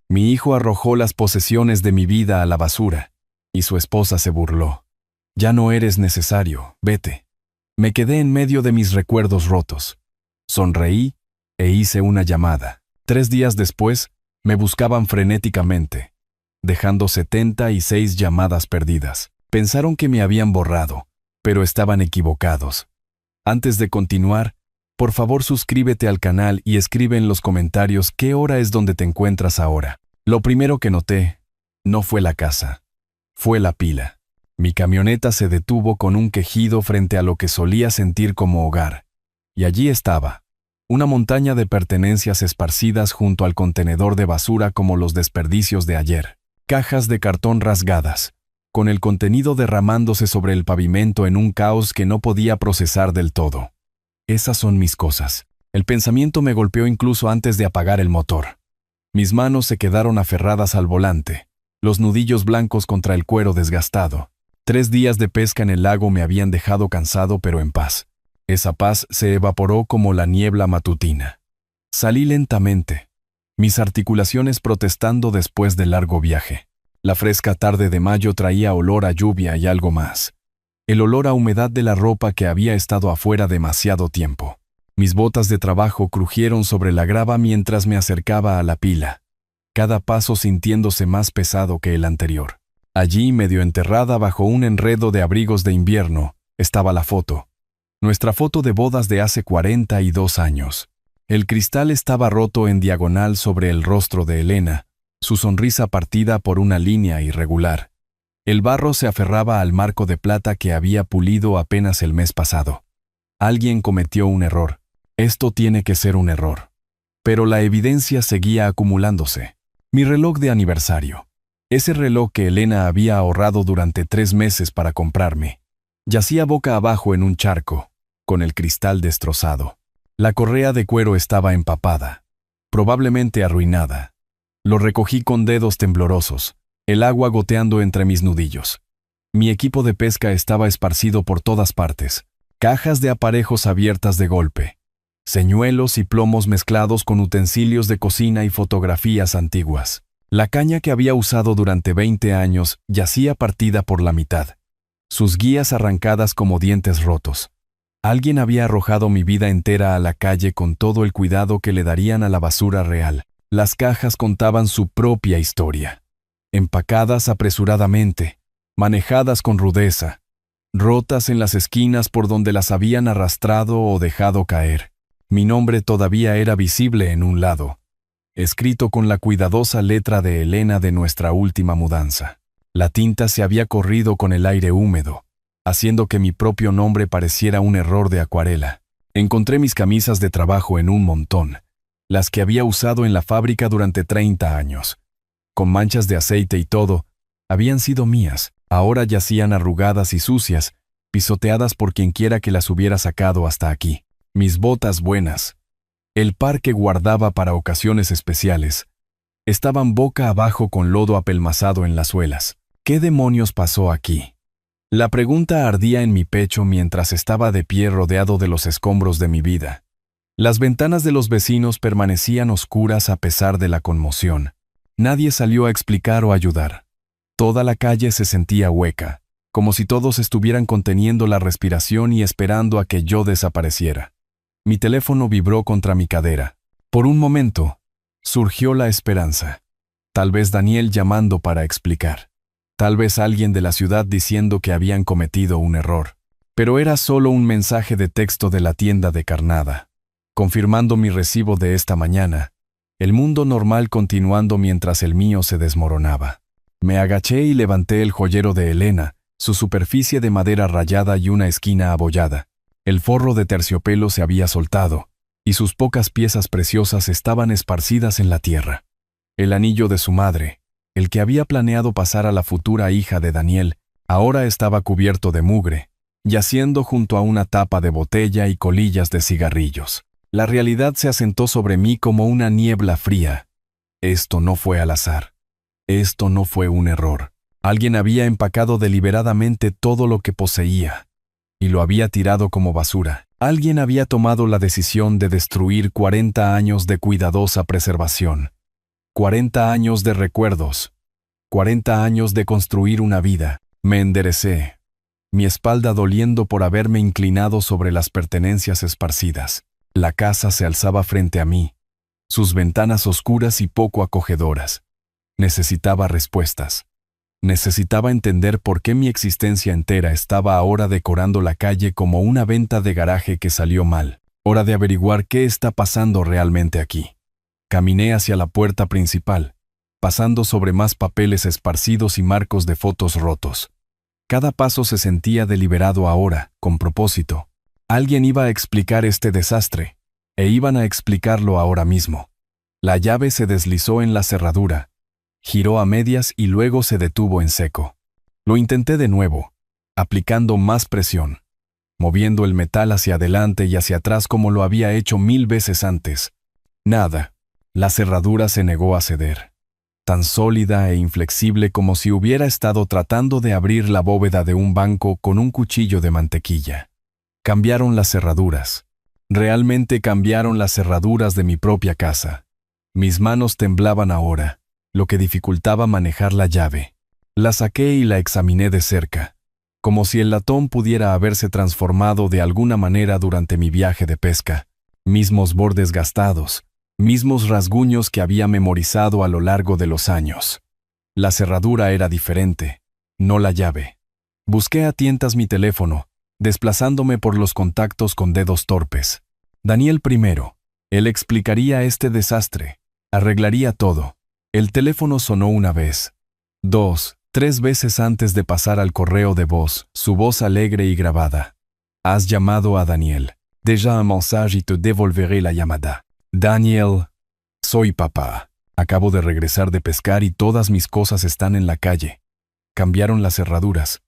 Mi hijo arrojó las posesiones de mi vida a la basura, y su esposa se burló. Ya no eres necesario, vete. Me quedé en medio de mis recuerdos rotos. Sonreí e hice una llamada. 3 días después, me buscaban frenéticamente, dejando 76 llamadas perdidas. Pensaron que me habían borrado, pero estaban equivocados. Antes de continuar, por favor suscríbete al canal y escribe en los comentarios qué hora es donde te encuentras ahora. Lo primero que noté no fue la casa, fue la pila. Mi camioneta se detuvo con un quejido frente a lo que solía sentir como hogar. Y allí estaba, una montaña de pertenencias esparcidas junto al contenedor de basura como los desperdicios de ayer. Cajas de cartón rasgadas, con el contenido derramándose sobre el pavimento en un caos que no podía procesar del todo. Esas son mis cosas. El pensamiento me golpeó incluso antes de apagar el motor. Mis manos se quedaron aferradas al volante, los nudillos blancos contra el cuero desgastado. 3 días de pesca en el lago me habían dejado cansado pero en paz. Esa paz se evaporó como la niebla matutina. Salí lentamente, mis articulaciones protestando después del largo viaje. La fresca tarde de mayo traía olor a lluvia y algo más. El olor a humedad de la ropa que había estado afuera demasiado tiempo. Mis botas de trabajo crujieron sobre la grava mientras me acercaba a la pila, cada paso sintiéndose más pesado que el anterior. Allí, medio enterrada bajo un enredo de abrigos de invierno, estaba la foto. Nuestra foto de bodas de hace 42 años. El cristal estaba roto en diagonal sobre el rostro de Elena, su sonrisa partida por una línea irregular. El barro se aferraba al marco de plata que había pulido apenas el mes pasado. Alguien cometió un error. Esto tiene que ser un error. Pero la evidencia seguía acumulándose. Mi reloj de aniversario. Ese reloj que Elena había ahorrado durante 3 meses para comprarme. Yacía boca abajo en un charco, con el cristal destrozado. La correa de cuero estaba empapada, probablemente arruinada. Lo recogí con dedos temblorosos, el agua goteando entre mis nudillos. Mi equipo de pesca estaba esparcido por todas partes, cajas de aparejos abiertas de golpe, señuelos y plomos mezclados con utensilios de cocina y fotografías antiguas. La caña que había usado durante 20 años yacía partida por la mitad, sus guías arrancadas como dientes rotos. Alguien había arrojado mi vida entera a la calle con todo el cuidado que le darían a la basura real. Las cajas contaban su propia historia. Empacadas apresuradamente, manejadas con rudeza, rotas en las esquinas por donde las habían arrastrado o dejado caer. Mi nombre todavía era visible en un lado, escrito con la cuidadosa letra de Elena de nuestra última mudanza. La tinta se había corrido con el aire húmedo, haciendo que mi propio nombre pareciera un error de acuarela. Encontré mis camisas de trabajo en un montón, las que había usado en la fábrica durante 30 años. Con manchas de aceite y todo, habían sido mías. Ahora yacían arrugadas y sucias, pisoteadas por quienquiera que las hubiera sacado hasta aquí. Mis botas buenas, el par que guardaba para ocasiones especiales, estaban boca abajo con lodo apelmazado en las suelas. ¿Qué demonios pasó aquí? La pregunta ardía en mi pecho mientras estaba de pie rodeado de los escombros de mi vida. Las ventanas de los vecinos permanecían oscuras a pesar de la conmoción. Nadie salió a explicar o ayudar. Toda la calle se sentía hueca, como si todos estuvieran conteniendo la respiración y esperando a que yo desapareciera. Mi teléfono vibró contra mi cadera. Por un momento, surgió la esperanza. Tal vez Daniel llamando para explicar. Tal vez alguien de la ciudad diciendo que habían cometido un error. Pero era solo un mensaje de texto de la tienda de carnada, confirmando mi recibo de esta mañana. El mundo normal continuando mientras el mío se desmoronaba. Me agaché y levanté el joyero de Elena, su superficie de madera rayada y una esquina abollada. El forro de terciopelo se había soltado, y sus pocas piezas preciosas estaban esparcidas en la tierra. El anillo de su madre, el que había planeado pasar a la futura hija de Daniel, ahora estaba cubierto de mugre, yaciendo junto a una tapa de botella y colillas de cigarrillos. La realidad se asentó sobre mí como una niebla fría. Esto no fue al azar. Esto no fue un error. Alguien había empacado deliberadamente todo lo que poseía y lo había tirado como basura. Alguien había tomado la decisión de destruir 40 años de cuidadosa preservación. 40 años de recuerdos. 40 años de construir una vida. Me enderecé, mi espalda doliendo por haberme inclinado sobre las pertenencias esparcidas. La casa se alzaba frente a mí, sus ventanas oscuras y poco acogedoras. Necesitaba respuestas. Necesitaba entender por qué mi existencia entera estaba ahora decorando la calle como una venta de garaje que salió mal. Hora de averiguar qué está pasando realmente aquí. Caminé hacia la puerta principal, pasando sobre más papeles esparcidos y marcos de fotos rotos. Cada paso se sentía deliberado ahora, con propósito. Alguien iba a explicar este desastre, e iban a explicarlo ahora mismo. La llave se deslizó en la cerradura, giró a medias y luego se detuvo en seco. Lo intenté de nuevo, aplicando más presión, moviendo el metal hacia adelante y hacia atrás como lo había hecho 1000 veces antes. Nada. La cerradura se negó a ceder, tan sólida e inflexible como si hubiera estado tratando de abrir la bóveda de un banco con un cuchillo de mantequilla. Cambiaron las cerraduras. Realmente cambiaron las cerraduras de mi propia casa. Mis manos temblaban ahora, lo que dificultaba manejar la llave. La saqué y la examiné de cerca, como si el latón pudiera haberse transformado de alguna manera durante mi viaje de pesca. Mismos bordes gastados, mismos rasguños que había memorizado a lo largo de los años. La cerradura era diferente, no la llave. Busqué a tientas mi teléfono, desplazándome por los contactos con dedos torpes. Daniel primero. Él explicaría este desastre, arreglaría todo. El teléfono sonó una vez, 2, 3 veces antes de pasar al correo de voz, su voz alegre y grabada. Has llamado a Daniel. Déjà un message y te devolveré la llamada. Daniel, soy papá. Acabo de regresar de pescar y todas mis cosas están en la calle. Cambiaron las cerraduras.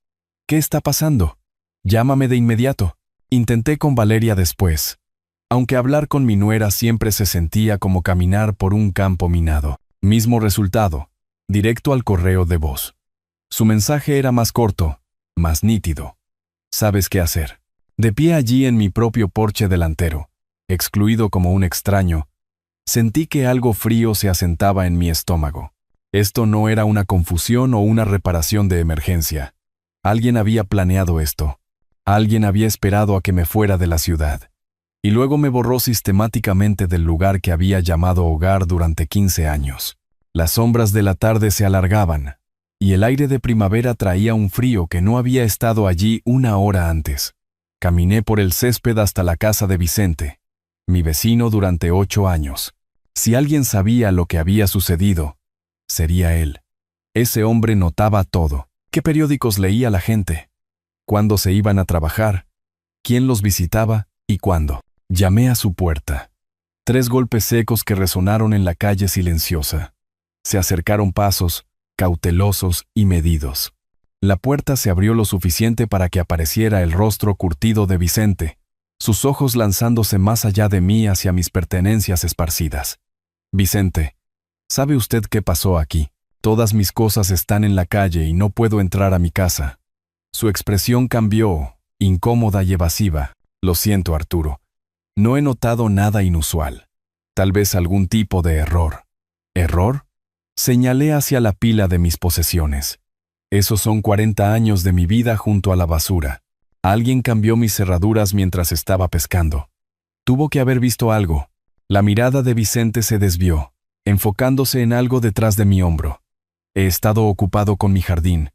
¿Qué está pasando? Llámame de inmediato. Intenté con Valeria después. Aunque hablar con mi nuera siempre se sentía como caminar por un campo minado. Mismo resultado, directo al correo de voz. Su mensaje era más corto, más nítido. ¿Sabes qué hacer? De pie allí en mi propio porche delantero, excluido como un extraño, sentí que algo frío se asentaba en mi estómago. Esto no era una confusión o una reparación de emergencia. Alguien había planeado esto. Alguien había esperado a que me fuera de la ciudad. Y luego me borró sistemáticamente del lugar que había llamado hogar durante 15 años. Las sombras de la tarde se alargaban, y el aire de primavera traía un frío que no había estado allí una hora antes. Caminé por el césped hasta la casa de Vicente, mi vecino durante 8 años. Si alguien sabía lo que había sucedido, sería él. Ese hombre notaba todo. ¿Qué periódicos leía la gente? ¿Cuándo se iban a trabajar? ¿Quién los visitaba y cuándo? Llamé a su puerta. 3 golpes secos que resonaron en la calle silenciosa. Se acercaron pasos, cautelosos y medidos. La puerta se abrió lo suficiente para que apareciera el rostro curtido de Vicente, sus ojos lanzándose más allá de mí hacia mis pertenencias esparcidas. Vicente, ¿sabe usted qué pasó aquí? Todas mis cosas están en la calle y no puedo entrar a mi casa. Su expresión cambió, incómoda y evasiva. Lo siento, Arturo. No he notado nada inusual. Tal vez algún tipo de error. ¿Error? Señalé hacia la pila de mis posesiones. Esos son 40 años de mi vida junto a la basura. Alguien cambió mis cerraduras mientras estaba pescando. Tuvo que haber visto algo. La mirada de Vicente se desvió, enfocándose en algo detrás de mi hombro. He estado ocupado con mi jardín.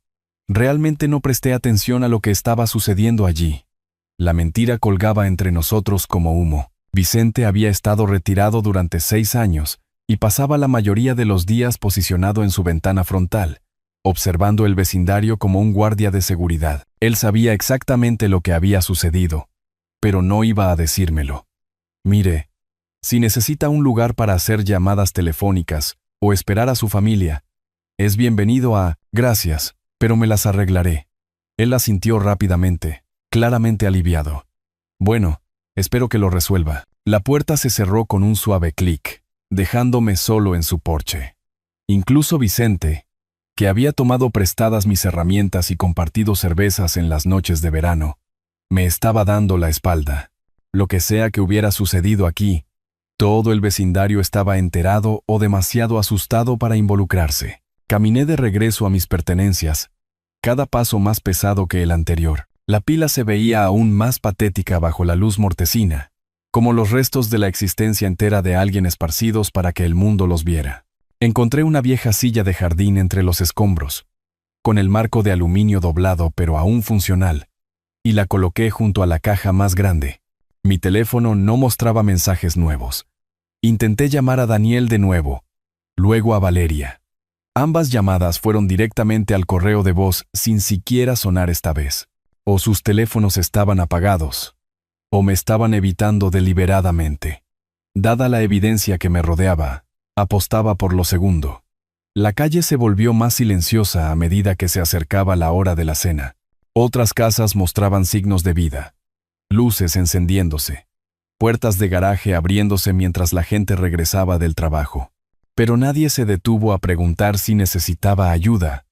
Realmente no presté atención a lo que estaba sucediendo allí. La mentira colgaba entre nosotros como humo. Vicente había estado retirado durante 6 años y pasaba la mayoría de los días posicionado en su ventana frontal, observando el vecindario como un guardia de seguridad. Él sabía exactamente lo que había sucedido, pero no iba a decírmelo. Mire, si necesita un lugar para hacer llamadas telefónicas o esperar a su familia, es bienvenido a... Gracias, pero me las arreglaré. Él asintió rápidamente, claramente aliviado. Bueno, espero que lo resuelva. La puerta se cerró con un suave clic, dejándome solo en su porche. Incluso Vicente, que había tomado prestadas mis herramientas y compartido cervezas en las noches de verano, me estaba dando la espalda. Lo que sea que hubiera sucedido aquí, Todo el vecindario estaba enterado o demasiado asustado para involucrarse. Caminé de regreso a mis pertenencias, cada paso más pesado que el anterior. La pila se veía aún más patética bajo la luz mortecina, como los restos de la existencia entera de alguien esparcidos para que el mundo los viera. Encontré una vieja silla de jardín entre los escombros, con el marco de aluminio doblado pero aún funcional, y la coloqué junto a la caja más grande. Mi teléfono no mostraba mensajes nuevos. Intenté llamar a Daniel de nuevo, luego a Valeria. Ambas llamadas fueron directamente al correo de voz sin siquiera sonar esta vez. O sus teléfonos estaban apagados, o me estaban evitando deliberadamente. Dada la evidencia que me rodeaba, apostaba por lo segundo. La calle se volvió más silenciosa a medida que se acercaba la hora de la cena. Otras casas mostraban signos de vida. Luces encendiéndose, puertas de garaje abriéndose mientras la gente regresaba del trabajo. Pero nadie se detuvo a preguntar si necesitaba ayuda,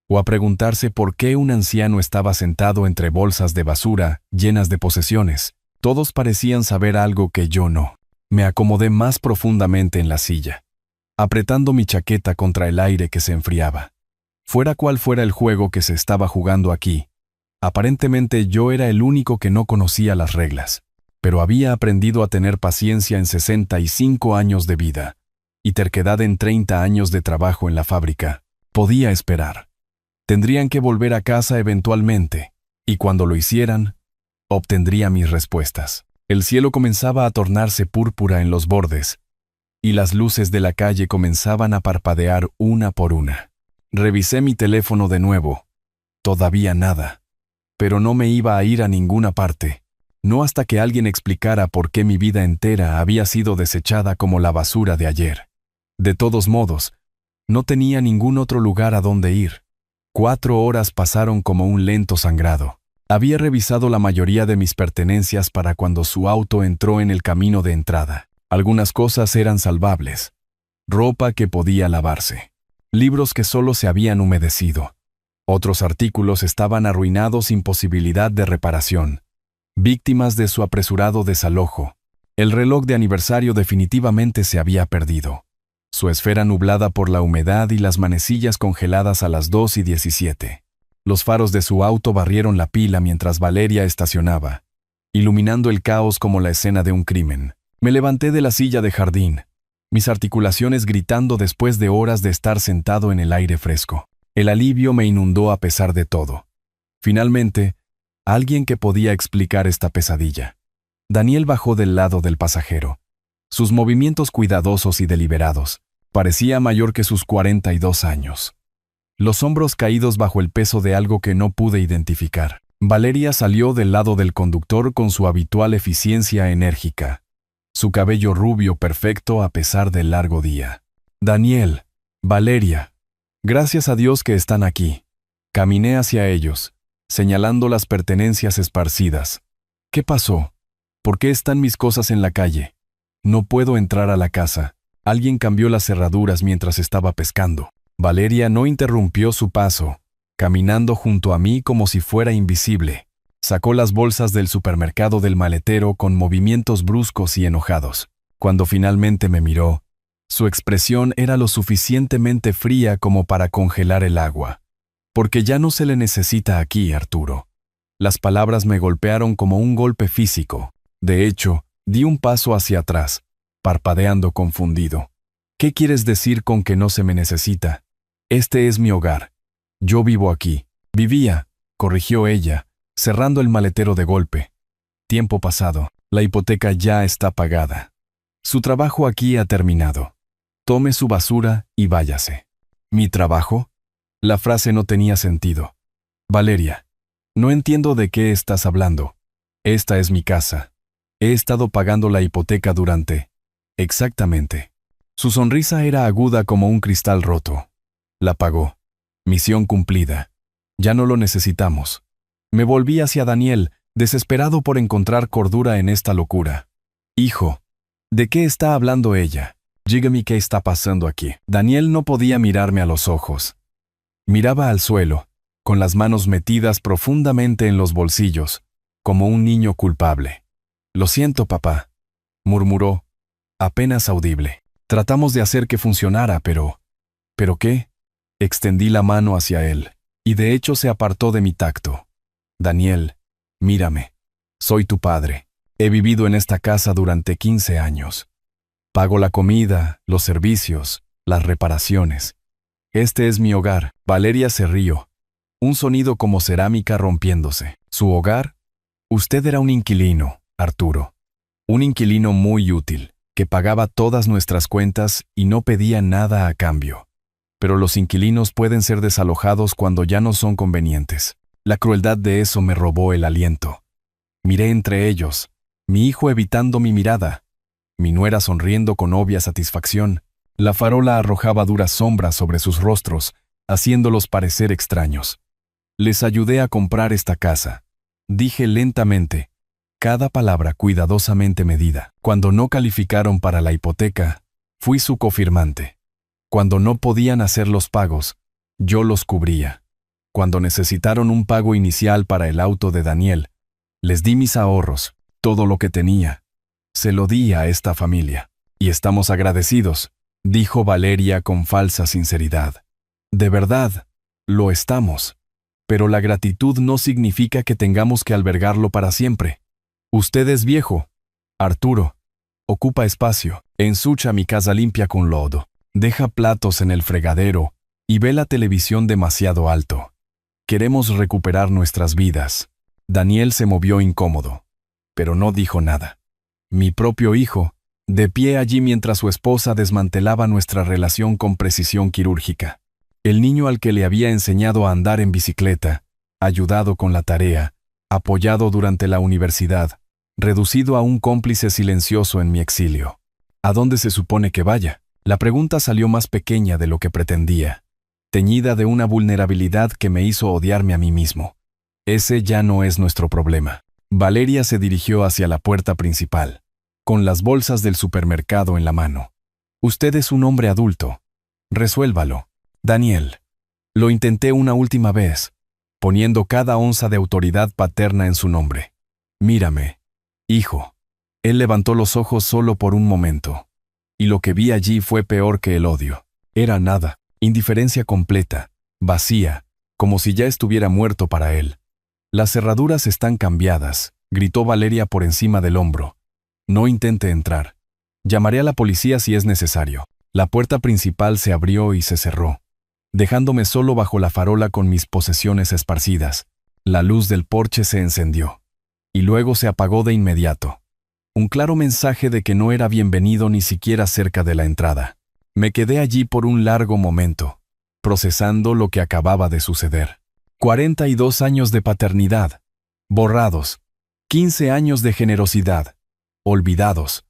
o a preguntarse por qué un anciano estaba sentado entre bolsas de basura llenas de posesiones. Todos parecían saber algo que yo no. Me acomodé más profundamente en la silla, apretando mi chaqueta contra el aire que se enfriaba. Fuera cual fuera el juego que se estaba jugando aquí, aparentemente yo era el único que no conocía las reglas, pero había aprendido a tener paciencia en 65 años de vida, y terquedad en 30 años de trabajo en la fábrica. Podía esperar. Tendrían que volver a casa eventualmente, y cuando lo hicieran, obtendría mis respuestas. El cielo comenzaba a tornarse púrpura en los bordes, y las luces de la calle comenzaban a parpadear una por una. Revisé mi teléfono de nuevo. Todavía nada. Pero no me iba a ir a ninguna parte, no hasta que alguien explicara por qué mi vida entera había sido desechada como la basura de ayer. De todos modos, no tenía ningún otro lugar a donde ir. 4 horas pasaron como un lento sangrado. Había revisado la mayoría de mis pertenencias para cuando su auto entró en el camino de entrada. Algunas cosas eran salvables. Ropa que podía lavarse. Libros que solo se habían humedecido. Otros artículos estaban arruinados sin posibilidad de reparación, víctimas de su apresurado desalojo. El reloj de aniversario definitivamente se había perdido, su esfera nublada por la humedad y las manecillas congeladas a las 2:17. Los faros de su auto barrieron la pila mientras Valeria estacionaba, iluminando el caos como la escena de un crimen. Me levanté de la silla de jardín, mis articulaciones gritando después de horas de estar sentado en el aire fresco. El alivio me inundó a pesar de todo. Finalmente, alguien que podía explicar esta pesadilla. Daniel bajó del lado del pasajero. Sus movimientos cuidadosos y deliberados. Parecía mayor que sus 42 años. Los hombros caídos bajo el peso de algo que no pude identificar. Valeria salió del lado del conductor con su habitual eficiencia enérgica. Su cabello rubio perfecto a pesar del largo día. Daniel, Valeria. Gracias a Dios que están aquí. Caminé hacia ellos, señalando las pertenencias esparcidas. ¿Qué pasó? ¿Por qué están mis cosas en la calle? No puedo entrar a la casa. Alguien cambió las cerraduras mientras estaba pescando. Valeria no interrumpió su paso, caminando junto a mí como si fuera invisible. Sacó las bolsas del supermercado del maletero con movimientos bruscos y enojados. Cuando finalmente me miró, su expresión era lo suficientemente fría como para congelar el agua. Porque ya no se le necesita aquí, Arturo. Las palabras me golpearon como un golpe físico. De hecho, di un paso hacia atrás, parpadeando confundido. ¿Qué quieres decir con que no se me necesita? Este es mi hogar. Yo vivo aquí. Vivía, corrigió ella, cerrando el maletero de golpe. Tiempo pasado. La hipoteca ya está pagada. Su trabajo aquí ha terminado. Tome su basura y váyase. ¿Mi trabajo? La frase no tenía sentido. Valeria, no entiendo de qué estás hablando. Esta es mi casa. He estado pagando la hipoteca durante... Exactamente. Su sonrisa era aguda como un cristal roto. La pagó. Misión cumplida. Ya no lo necesitamos. Me volví hacia Daniel, desesperado por encontrar cordura en esta locura. Hijo, ¿de qué está hablando ella? Dígame qué está pasando aquí. Daniel no podía mirarme a los ojos. Miraba al suelo, con las manos metidas profundamente en los bolsillos, como un niño culpable. Lo siento, papá, murmuró, apenas audible. Tratamos de hacer que funcionara, pero... ¿Pero qué? Extendí la mano hacia él, y de hecho se apartó de mi tacto. Daniel, mírame. Soy tu padre. He vivido en esta casa durante 15 años. Pago la comida, los servicios, las reparaciones. Este es mi hogar. Valeria se rió. Un sonido como cerámica rompiéndose. ¿Su hogar? Usted era un inquilino, Arturo. Un inquilino muy útil, que pagaba todas nuestras cuentas y no pedía nada a cambio. Pero los inquilinos pueden ser desalojados cuando ya no son convenientes. La crueldad de eso me robó el aliento. Miré entre ellos, mi hijo evitando mi mirada, mi nuera sonriendo con obvia satisfacción. La farola arrojaba duras sombras sobre sus rostros, haciéndolos parecer extraños. Les ayudé a comprar esta casa. Dije lentamente, cada palabra cuidadosamente medida. Cuando no calificaron para la hipoteca, fui su cofirmante. Cuando no podían hacer los pagos, yo los cubría. Cuando necesitaron un pago inicial para el auto de Daniel, les di mis ahorros, todo lo que tenía. Se lo di a esta familia. Y estamos agradecidos, dijo Valeria con falsa sinceridad. De verdad, lo estamos. Pero la gratitud no significa que tengamos que albergarlo para siempre. Usted es viejo, Arturo. Ocupa espacio, ensucia mi casa limpia con lodo, deja platos en el fregadero y ve la televisión demasiado alto. Queremos recuperar nuestras vidas. Daniel se movió incómodo, pero no dijo nada. Mi propio hijo, de pie allí mientras su esposa desmantelaba nuestra relación con precisión quirúrgica. El niño al que le había enseñado a andar en bicicleta, ayudado con la tarea, apoyado durante la universidad, reducido a un cómplice silencioso en mi exilio. ¿A dónde se supone que vaya? La pregunta salió más pequeña de lo que pretendía, teñida de una vulnerabilidad que me hizo odiarme a mí mismo. Ese ya no es nuestro problema. Valeria se dirigió hacia la puerta principal, con las bolsas del supermercado en la mano. Usted es un hombre adulto. Resuélvalo. Daniel. Lo intenté una última vez, poniendo cada onza de autoridad paterna en su nombre. Mírame, hijo. Él levantó los ojos solo por un momento, y lo que vi allí fue peor que el odio. Era nada, indiferencia completa, vacía, como si ya estuviera muerto para él. Las cerraduras están cambiadas, gritó Valeria por encima del hombro. No intente entrar. Llamaré a la policía si es necesario. La puerta principal se abrió y se cerró, dejándome solo bajo la farola con mis posesiones esparcidas. La luz del porche se encendió, y luego se apagó de inmediato. Un claro mensaje de que no era bienvenido ni siquiera cerca de la entrada. Me quedé allí por un largo momento, procesando lo que acababa de suceder. 42 años de paternidad, borrados. 15 años de generosidad, olvidados.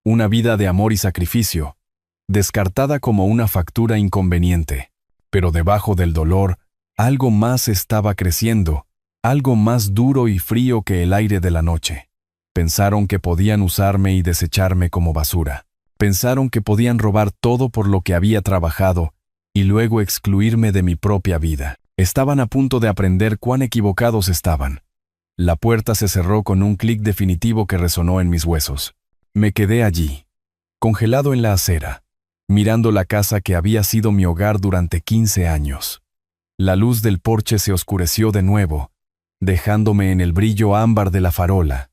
Una vida de amor y sacrificio, descartada como una factura inconveniente. Pero debajo del dolor, algo más estaba creciendo, algo más duro y frío que el aire de la noche. Pensaron que podían usarme y desecharme como basura. Pensaron que podían robar todo por lo que había trabajado y luego excluirme de mi propia vida. Estaban a punto de aprender cuán equivocados estaban. La puerta se cerró con un clic definitivo que resonó en mis huesos. Me quedé allí, congelado en la acera, mirando la casa que había sido mi hogar durante 15 años. La luz del porche se oscureció de nuevo, dejándome en el brillo ámbar de la farola.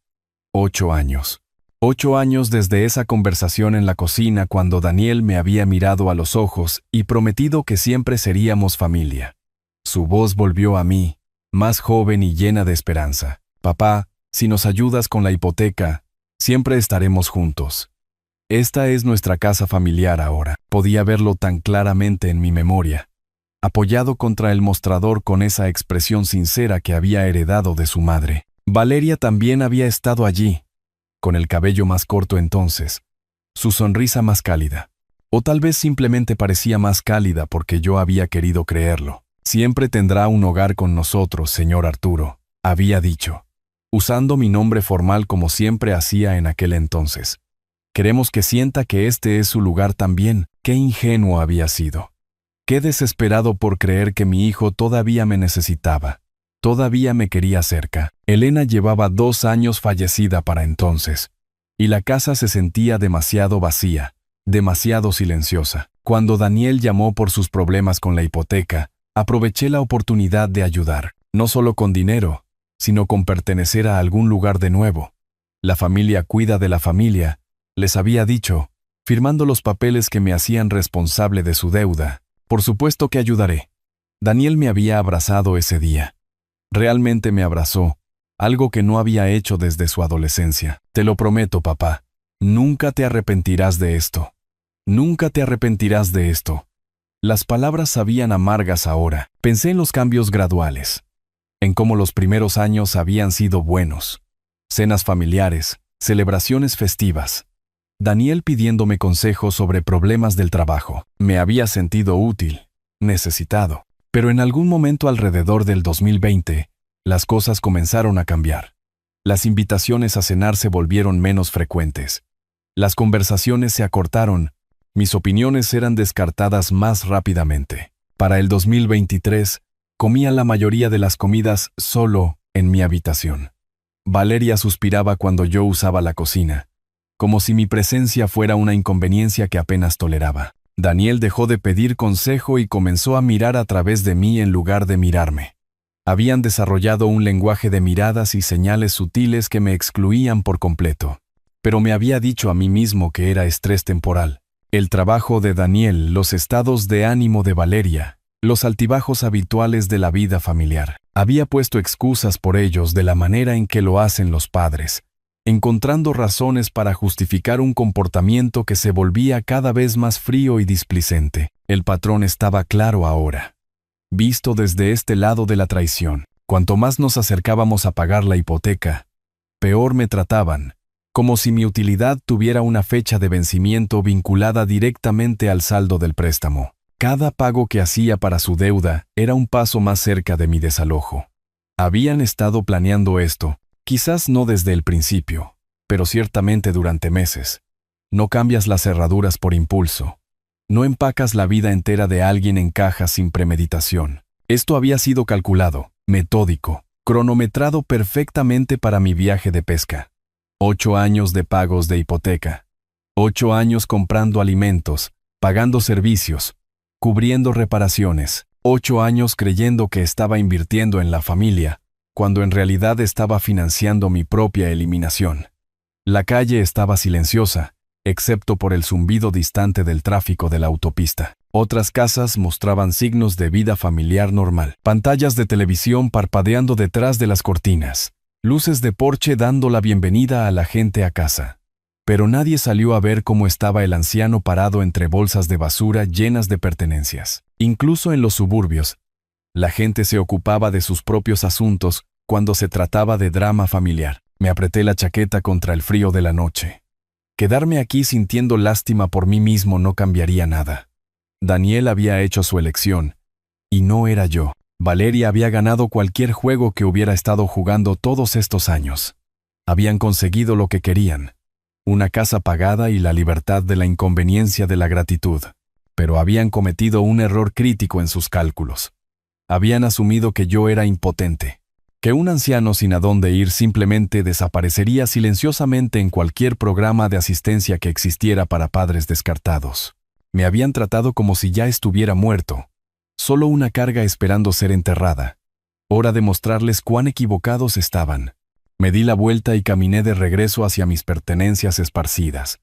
8 años. 8 años desde esa conversación en la cocina cuando Daniel me había mirado a los ojos y prometido que siempre seríamos familia. Su voz volvió a mí, más joven y llena de esperanza. Papá, si nos ayudas con la hipoteca, siempre estaremos juntos. Esta es nuestra casa familiar ahora. Podía verlo tan claramente en mi memoria, apoyado contra el mostrador con esa expresión sincera que había heredado de su madre. Valeria también había estado allí, con el cabello más corto entonces, su sonrisa más cálida. O tal vez simplemente parecía más cálida porque yo había querido creerlo. Siempre tendrá un hogar con nosotros, señor Arturo, había dicho, usando mi nombre formal como siempre hacía en aquel entonces. Queremos que sienta que este es su lugar también. Qué ingenuo había sido. Qué desesperado por creer que mi hijo todavía me necesitaba. Todavía me quería cerca. Elena llevaba 2 años fallecida para entonces, y la casa se sentía demasiado vacía, demasiado silenciosa. Cuando Daniel llamó por sus problemas con la hipoteca, aproveché la oportunidad de ayudar, no solo con dinero, sino con pertenecer a algún lugar de nuevo. La familia cuida de la familia, les había dicho, firmando los papeles que me hacían responsable de su deuda. Por supuesto que ayudaré. Daniel me había abrazado ese día. Realmente me abrazó, algo que no había hecho desde su adolescencia. Te lo prometo, papá, nunca te arrepentirás de esto. Nunca te arrepentirás de esto. Las palabras sabían amargas ahora. Pensé en los cambios graduales, en cómo los primeros años habían sido buenos. Cenas familiares, celebraciones festivas. Daniel pidiéndome consejos sobre problemas del trabajo. Me había sentido útil, necesitado. Pero en algún momento alrededor del 2020, las cosas comenzaron a cambiar. Las invitaciones a cenar se volvieron menos frecuentes. Las conversaciones se acortaron. Mis opiniones eran descartadas más rápidamente. Para el 2023, comía la mayoría de las comidas solo en mi habitación. Valeria suspiraba cuando yo usaba la cocina, como si mi presencia fuera una inconveniencia que apenas toleraba. Daniel dejó de pedir consejo y comenzó a mirar a través de mí en lugar de mirarme. Habían desarrollado un lenguaje de miradas y señales sutiles que me excluían por completo. Pero me había dicho a mí mismo que era estrés temporal. El trabajo de Daniel, los estados de ánimo de Valeria, los altibajos habituales de la vida familiar. Había puesto excusas por ellos de la manera en que lo hacen los padres, encontrando razones para justificar un comportamiento que se volvía cada vez más frío y displicente. El patrón estaba claro ahora. Visto desde este lado de la traición, cuanto más nos acercábamos a pagar la hipoteca, peor me trataban, como si mi utilidad tuviera una fecha de vencimiento vinculada directamente al saldo del préstamo. Cada pago que hacía para su deuda era un paso más cerca de mi desalojo. Habían estado planeando esto, quizás no desde el principio, pero ciertamente durante meses. No cambias las cerraduras por impulso. No empacas la vida entera de alguien en cajas sin premeditación. Esto había sido calculado, metódico, cronometrado perfectamente para mi viaje de pesca. 8 años de pagos de hipoteca. 8 años comprando alimentos, pagando servicios, cubriendo reparaciones. 8 años creyendo que estaba invirtiendo en la familia, cuando en realidad estaba financiando mi propia eliminación. La calle estaba silenciosa, excepto por el zumbido distante del tráfico de la autopista. Otras casas mostraban signos de vida familiar normal. Pantallas de televisión parpadeando detrás de las cortinas. Luces de porche dando la bienvenida a la gente a casa. Pero nadie salió a ver cómo estaba el anciano parado entre bolsas de basura llenas de pertenencias. Incluso en los suburbios, la gente se ocupaba de sus propios asuntos cuando se trataba de drama familiar. Me apreté la chaqueta contra el frío de la noche. Quedarme aquí sintiendo lástima por mí mismo no cambiaría nada. Daniel había hecho su elección, y no era yo. Valeria había ganado cualquier juego que hubiera estado jugando todos estos años. Habían conseguido lo que querían. Una casa pagada y la libertad de la inconveniencia de la gratitud. Pero habían cometido un error crítico en sus cálculos. Habían asumido que yo era impotente. Que un anciano sin a dónde ir simplemente desaparecería silenciosamente en cualquier programa de asistencia que existiera para padres descartados. Me habían tratado como si ya estuviera muerto. Solo una carga esperando ser enterrada. Hora de mostrarles cuán equivocados estaban. Me di la vuelta y caminé de regreso hacia mis pertenencias esparcidas.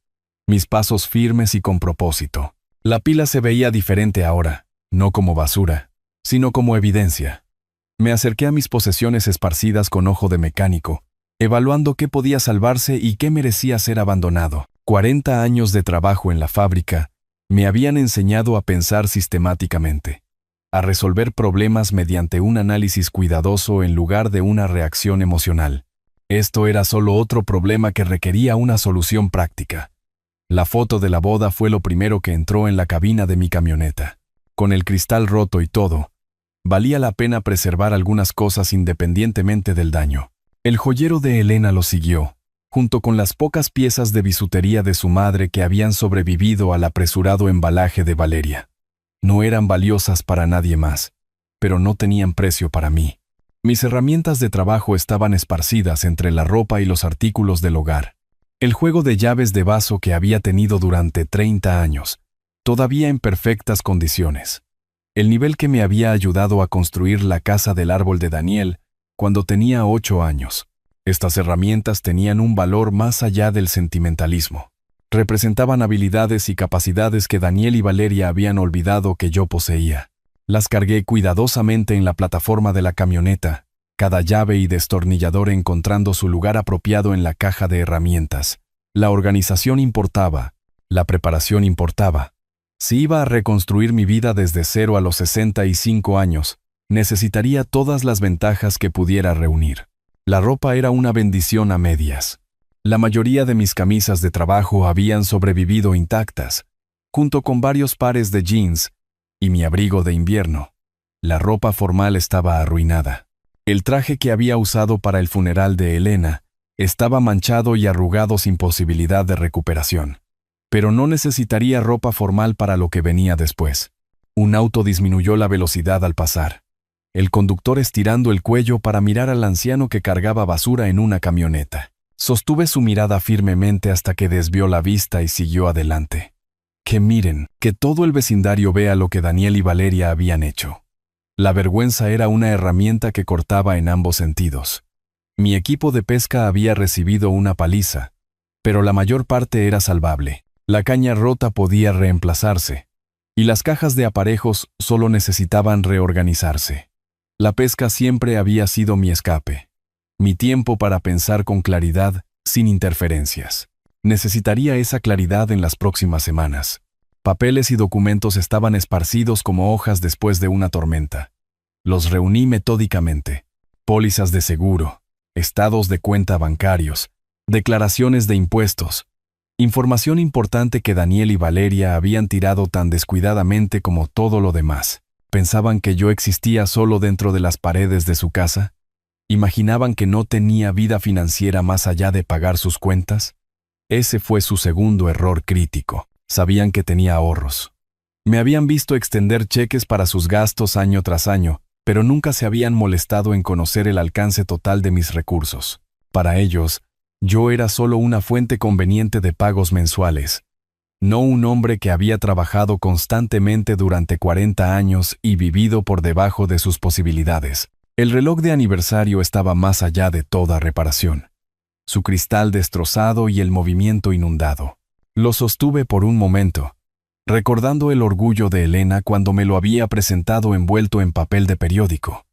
Mis pasos firmes y con propósito. La pila se veía diferente ahora, no como basura, sino como evidencia. Me acerqué a mis posesiones esparcidas con ojo de mecánico, evaluando qué podía salvarse y qué merecía ser abandonado. 40 años de trabajo en la fábrica me habían enseñado a pensar sistemáticamente, a resolver problemas mediante un análisis cuidadoso en lugar de una reacción emocional. Esto era solo otro problema que requería una solución práctica. La foto de la boda fue lo primero que entró en la cabina de mi camioneta. Con el cristal roto y todo, valía la pena preservar algunas cosas independientemente del daño. El joyero de Elena lo siguió, junto con las pocas piezas de bisutería de su madre que habían sobrevivido al apresurado embalaje de Valeria. No eran valiosas para nadie más, pero no tenían precio para mí. Mis herramientas de trabajo estaban esparcidas entre la ropa y los artículos del hogar. El juego de llaves de vaso que había tenido durante 30 años, todavía en perfectas condiciones. El nivel que me había ayudado a construir la casa del árbol de Daniel cuando tenía 8 años. Estas herramientas tenían un valor más allá del sentimentalismo. Representaban habilidades y capacidades que Daniel y Valeria habían olvidado que yo poseía. Las cargué cuidadosamente en la plataforma de la camioneta, cada llave y destornillador encontrando su lugar apropiado en la caja de herramientas. La organización importaba, la preparación importaba. Si iba a reconstruir mi vida desde 0 a los 65 años, necesitaría todas las ventajas que pudiera reunir. La ropa era una bendición a medias. La mayoría de mis camisas de trabajo habían sobrevivido intactas, junto con varios pares de jeans y mi abrigo de invierno. La ropa formal estaba arruinada. El traje que había usado para el funeral de Elena estaba manchado y arrugado sin posibilidad de recuperación. Pero no necesitaría ropa formal para lo que venía después. Un auto disminuyó la velocidad al pasar. El conductor estirando el cuello para mirar al anciano que cargaba basura en una camioneta. Sostuve su mirada firmemente hasta que desvió la vista y siguió adelante. Que miren, que todo el vecindario vea lo que Daniel y Valeria habían hecho. La vergüenza era una herramienta que cortaba en ambos sentidos. Mi equipo de pesca había recibido una paliza, pero la mayor parte era salvable. La caña rota podía reemplazarse, y las cajas de aparejos solo necesitaban reorganizarse. La pesca siempre había sido mi escape. Mi tiempo para pensar con claridad, sin interferencias. Necesitaría esa claridad en las próximas semanas. Papeles y documentos estaban esparcidos como hojas después de una tormenta. Los reuní metódicamente. Pólizas de seguro, estados de cuenta bancarios, declaraciones de impuestos. Información importante que Daniel y Valeria habían tirado tan descuidadamente como todo lo demás. ¿Pensaban que yo existía solo dentro de las paredes de su casa? ¿Imaginaban que no tenía vida financiera más allá de pagar sus cuentas? Ese fue su segundo error crítico. Sabían que tenía ahorros. Me habían visto extender cheques para sus gastos año tras año, pero nunca se habían molestado en conocer el alcance total de mis recursos. Para ellos, yo era solo una fuente conveniente de pagos mensuales. No un hombre que había trabajado constantemente durante 40 años y vivido por debajo de sus posibilidades. El reloj de aniversario estaba más allá de toda reparación. Su cristal destrozado y el movimiento inundado. Lo sostuve por un momento, recordando el orgullo de Elena cuando me lo había presentado envuelto en papel de periódico.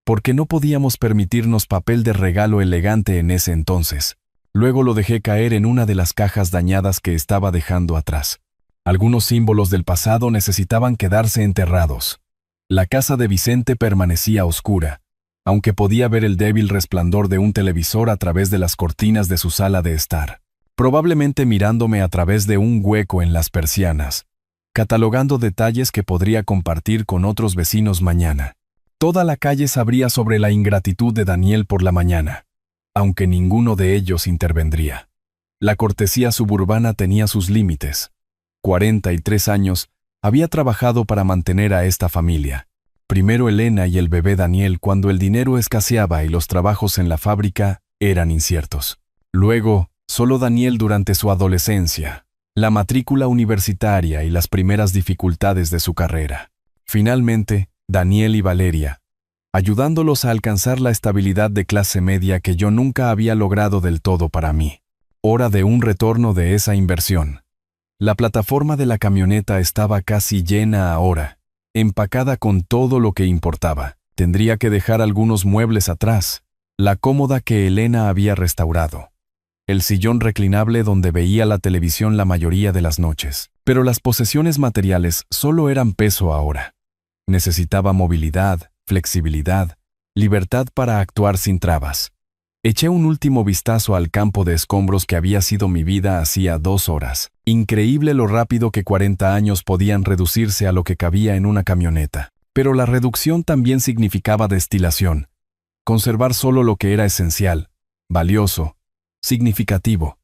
Porque no podíamos permitirnos papel de regalo elegante en ese entonces. Luego lo dejé caer en una de las cajas dañadas que estaba dejando atrás. Algunos símbolos del pasado necesitaban quedarse enterrados. La casa de Vicente permanecía oscura, aunque podía ver el débil resplandor de un televisor a través de las cortinas de su sala de estar, probablemente mirándome a través de un hueco en las persianas, catalogando detalles que podría compartir con otros vecinos mañana. Toda la calle sabría sobre la ingratitud de Daniel por la mañana, aunque ninguno de ellos intervendría. La cortesía suburbana tenía sus límites. 43 años había trabajado para mantener a esta familia. Primero Elena y el bebé Daniel cuando el dinero escaseaba y los trabajos en la fábrica eran inciertos. Luego, solo Daniel durante su adolescencia, la matrícula universitaria y las primeras dificultades de su carrera. Finalmente, Daniel y Valeria, ayudándolos a alcanzar la estabilidad de clase media que yo nunca había logrado del todo para mí. Hora de un retorno de esa inversión. La plataforma de la camioneta estaba casi llena ahora, empacada con todo lo que importaba. Tendría que dejar algunos muebles atrás, la cómoda que Elena había restaurado, el sillón reclinable donde veía la televisión la mayoría de las noches. Pero las posesiones materiales solo eran peso ahora. Necesitaba movilidad, flexibilidad, libertad para actuar sin trabas. Eché un último vistazo al campo de escombros que había sido mi vida hacía 2 horas. Increíble lo rápido que 40 años podían reducirse a lo que cabía en una camioneta. Pero la reducción también significaba destilación. Conservar solo lo que era esencial, valioso, significativo.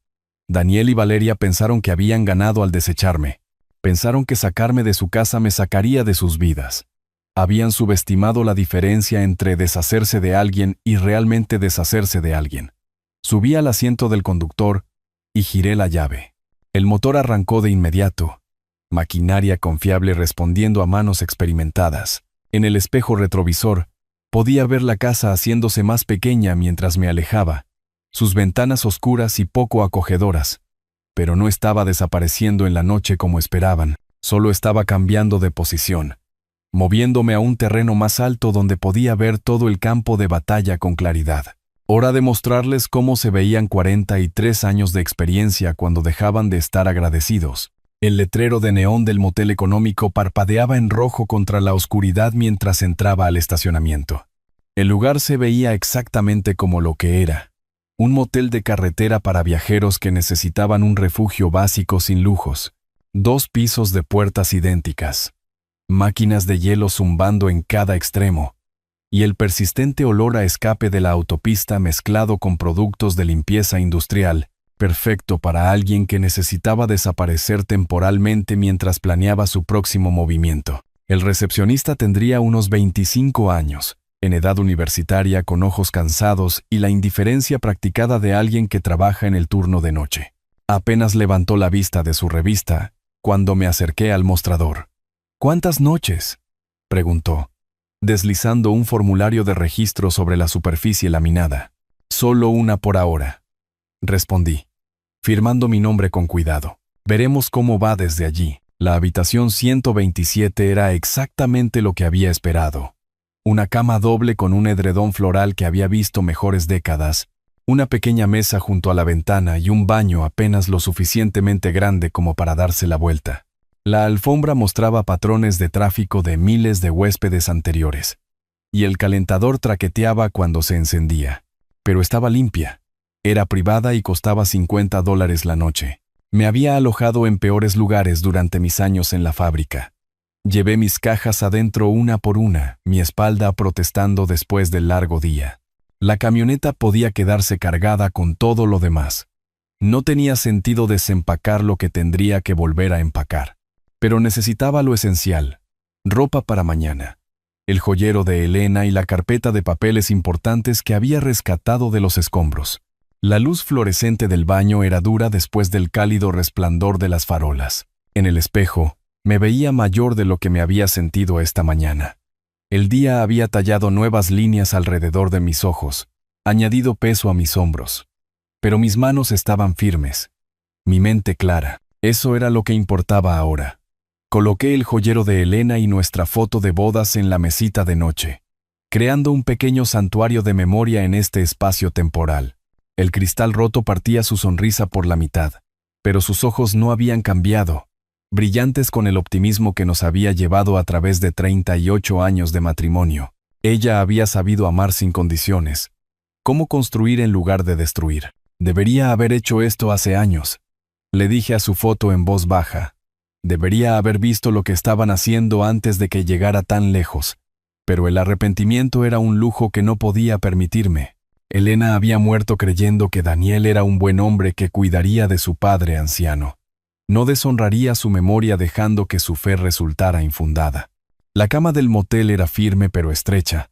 Daniel y Valeria pensaron que habían ganado al desecharme. Pensaron que sacarme de su casa me sacaría de sus vidas. Habían subestimado la diferencia entre deshacerse de alguien y realmente deshacerse de alguien. Subí al asiento del conductor, y giré la llave. El motor arrancó de inmediato, maquinaria confiable respondiendo a manos experimentadas. En el espejo retrovisor, podía ver la casa haciéndose más pequeña mientras me alejaba, sus ventanas oscuras y poco acogedoras. Pero no estaba desapareciendo en la noche como esperaban, solo estaba cambiando de posición, moviéndome a un terreno más alto donde podía ver todo el campo de batalla con claridad. Hora de mostrarles cómo se veían 43 años de experiencia cuando dejaban de estar agradecidos. El letrero de neón del motel económico parpadeaba en rojo contra la oscuridad mientras entraba al estacionamiento. El lugar se veía exactamente como lo que era. Un motel de carretera para viajeros que necesitaban un refugio básico sin lujos. 2 pisos de puertas idénticas. Máquinas de hielo zumbando en cada extremo. Y el persistente olor a escape de la autopista mezclado con productos de limpieza industrial, perfecto para alguien que necesitaba desaparecer temporalmente mientras planeaba su próximo movimiento. El recepcionista tendría unos 25 años, en edad universitaria, con ojos cansados y la indiferencia practicada de alguien que trabaja en el turno de noche. Apenas levantó la vista de su revista cuando me acerqué al mostrador. ¿Cuántas noches?, preguntó, deslizando un formulario de registro sobre la superficie laminada. Solo una por ahora, respondí, firmando mi nombre con cuidado. Veremos cómo va desde allí. La habitación 127 era exactamente lo que había esperado. Una cama doble con un edredón floral que había visto mejores décadas, una pequeña mesa junto a la ventana y un baño apenas lo suficientemente grande como para darse la vuelta. La alfombra mostraba patrones de tráfico de miles de huéspedes anteriores, y el calentador traqueteaba cuando se encendía. Pero estaba limpia. Era privada y costaba $50 la noche. Me había alojado en peores lugares durante mis años en la fábrica. Llevé mis cajas adentro una por una, mi espalda protestando después del largo día. La camioneta podía quedarse cargada con todo lo demás. No tenía sentido desempacar lo que tendría que volver a empacar. Pero necesitaba lo esencial: ropa para mañana, el joyero de Elena y la carpeta de papeles importantes que había rescatado de los escombros. La luz fluorescente del baño era dura después del cálido resplandor de las farolas. En el espejo, me veía mayor de lo que me había sentido esta mañana. El día había tallado nuevas líneas alrededor de mis ojos, añadido peso a mis hombros. Pero mis manos estaban firmes, mi mente clara. Eso era lo que importaba ahora. Coloqué el joyero de Elena y nuestra foto de bodas en la mesita de noche, creando un pequeño santuario de memoria en este espacio temporal. El cristal roto partía su sonrisa por la mitad, pero sus ojos no habían cambiado, brillantes con el optimismo que nos había llevado a través de 38 años de matrimonio. Ella había sabido amar sin condiciones. ¿Cómo construir en lugar de destruir? Debería haber hecho esto hace años, le dije a su foto en voz baja. Debería haber visto lo que estaban haciendo antes de que llegara tan lejos, pero el arrepentimiento era un lujo que no podía permitirme. Elena había muerto creyendo que Daniel era un buen hombre que cuidaría de su padre anciano. No deshonraría su memoria dejando que su fe resultara infundada. La cama del motel era firme pero estrecha,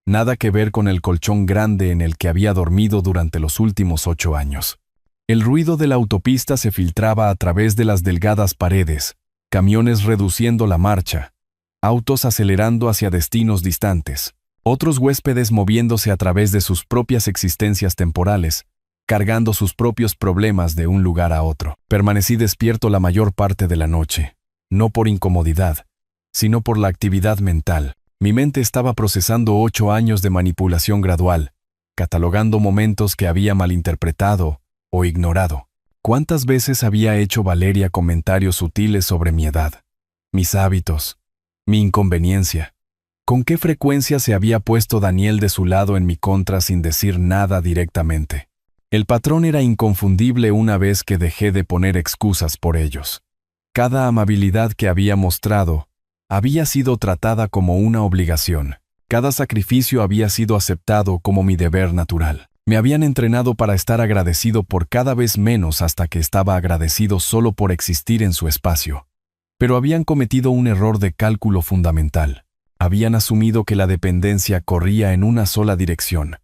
nada que ver con el colchón grande en el que había dormido durante los últimos 8 años. El ruido de la autopista se filtraba a través de las delgadas paredes, camiones reduciendo la marcha, autos acelerando hacia destinos distantes, otros huéspedes moviéndose a través de sus propias existencias temporales, cargando sus propios problemas de un lugar a otro. Permanecí despierto la mayor parte de la noche, no por incomodidad, sino por la actividad mental. Mi mente estaba procesando 8 años de manipulación gradual, catalogando momentos que había malinterpretado o ignorado. ¿Cuántas veces había hecho Valeria comentarios sutiles sobre mi edad, mis hábitos, mi inconveniencia? ¿Con qué frecuencia se había puesto Daniel de su lado en mi contra sin decir nada directamente? El patrón era inconfundible una vez que dejé de poner excusas por ellos. Cada amabilidad que había mostrado había sido tratada como una obligación. Cada sacrificio había sido aceptado como mi deber natural. Me habían entrenado para estar agradecido por cada vez menos hasta que estaba agradecido solo por existir en su espacio. Pero habían cometido un error de cálculo fundamental. Habían asumido que la dependencia corría en una sola dirección,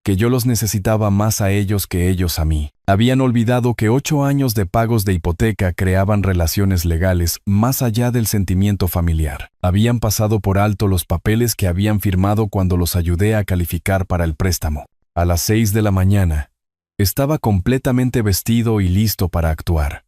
que yo los necesitaba más a ellos que ellos a mí. Habían olvidado que 8 años de pagos de hipoteca creaban relaciones legales más allá del sentimiento familiar. Habían pasado por alto los papeles que habían firmado cuando los ayudé a calificar para el préstamo. A las 6 de la mañana, estaba completamente vestido y listo para actuar.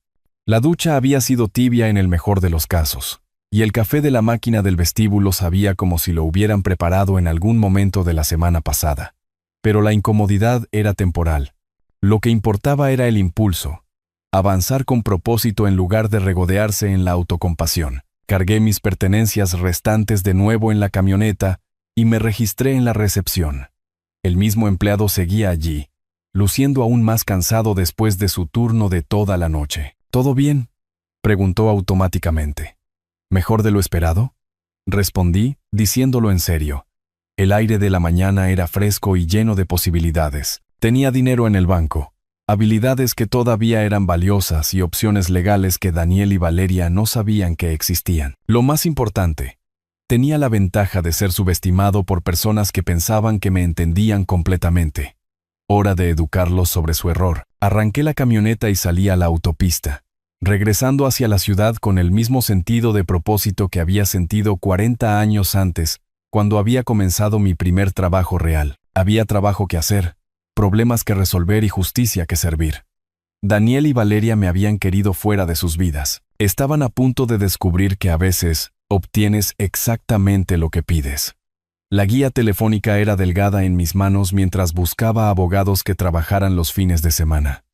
La ducha había sido tibia en el mejor de los casos, y el café de la máquina del vestíbulo sabía como si lo hubieran preparado en algún momento de la semana pasada. Pero la incomodidad era temporal. Lo que importaba era el impulso, avanzar con propósito en lugar de regodearse en la autocompasión. Cargué mis pertenencias restantes de nuevo en la camioneta y me registré en la recepción. El mismo empleado seguía allí, luciendo aún más cansado después de su turno de toda la noche. ¿Todo bien?, preguntó automáticamente. ¿Mejor de lo esperado?, respondí, diciéndolo en serio. El aire de la mañana era fresco y lleno de posibilidades. Tenía dinero en el banco, habilidades que todavía eran valiosas y opciones legales que Daniel y Valeria no sabían que existían. Lo más importante, tenía la ventaja de ser subestimado por personas que pensaban que me entendían completamente. Hora de educarlos sobre su error. Arranqué la camioneta y salí a la autopista, regresando hacia la ciudad con el mismo sentido de propósito que había sentido 40 años antes, cuando había comenzado mi primer trabajo real. Había trabajo que hacer, problemas que resolver y justicia que servir. Daniel y Valeria me habían querido fuera de sus vidas. Estaban a punto de descubrir que a veces obtienes exactamente lo que pides. La guía telefónica era delgada en mis manos mientras buscaba abogados que trabajaran los fines de semana.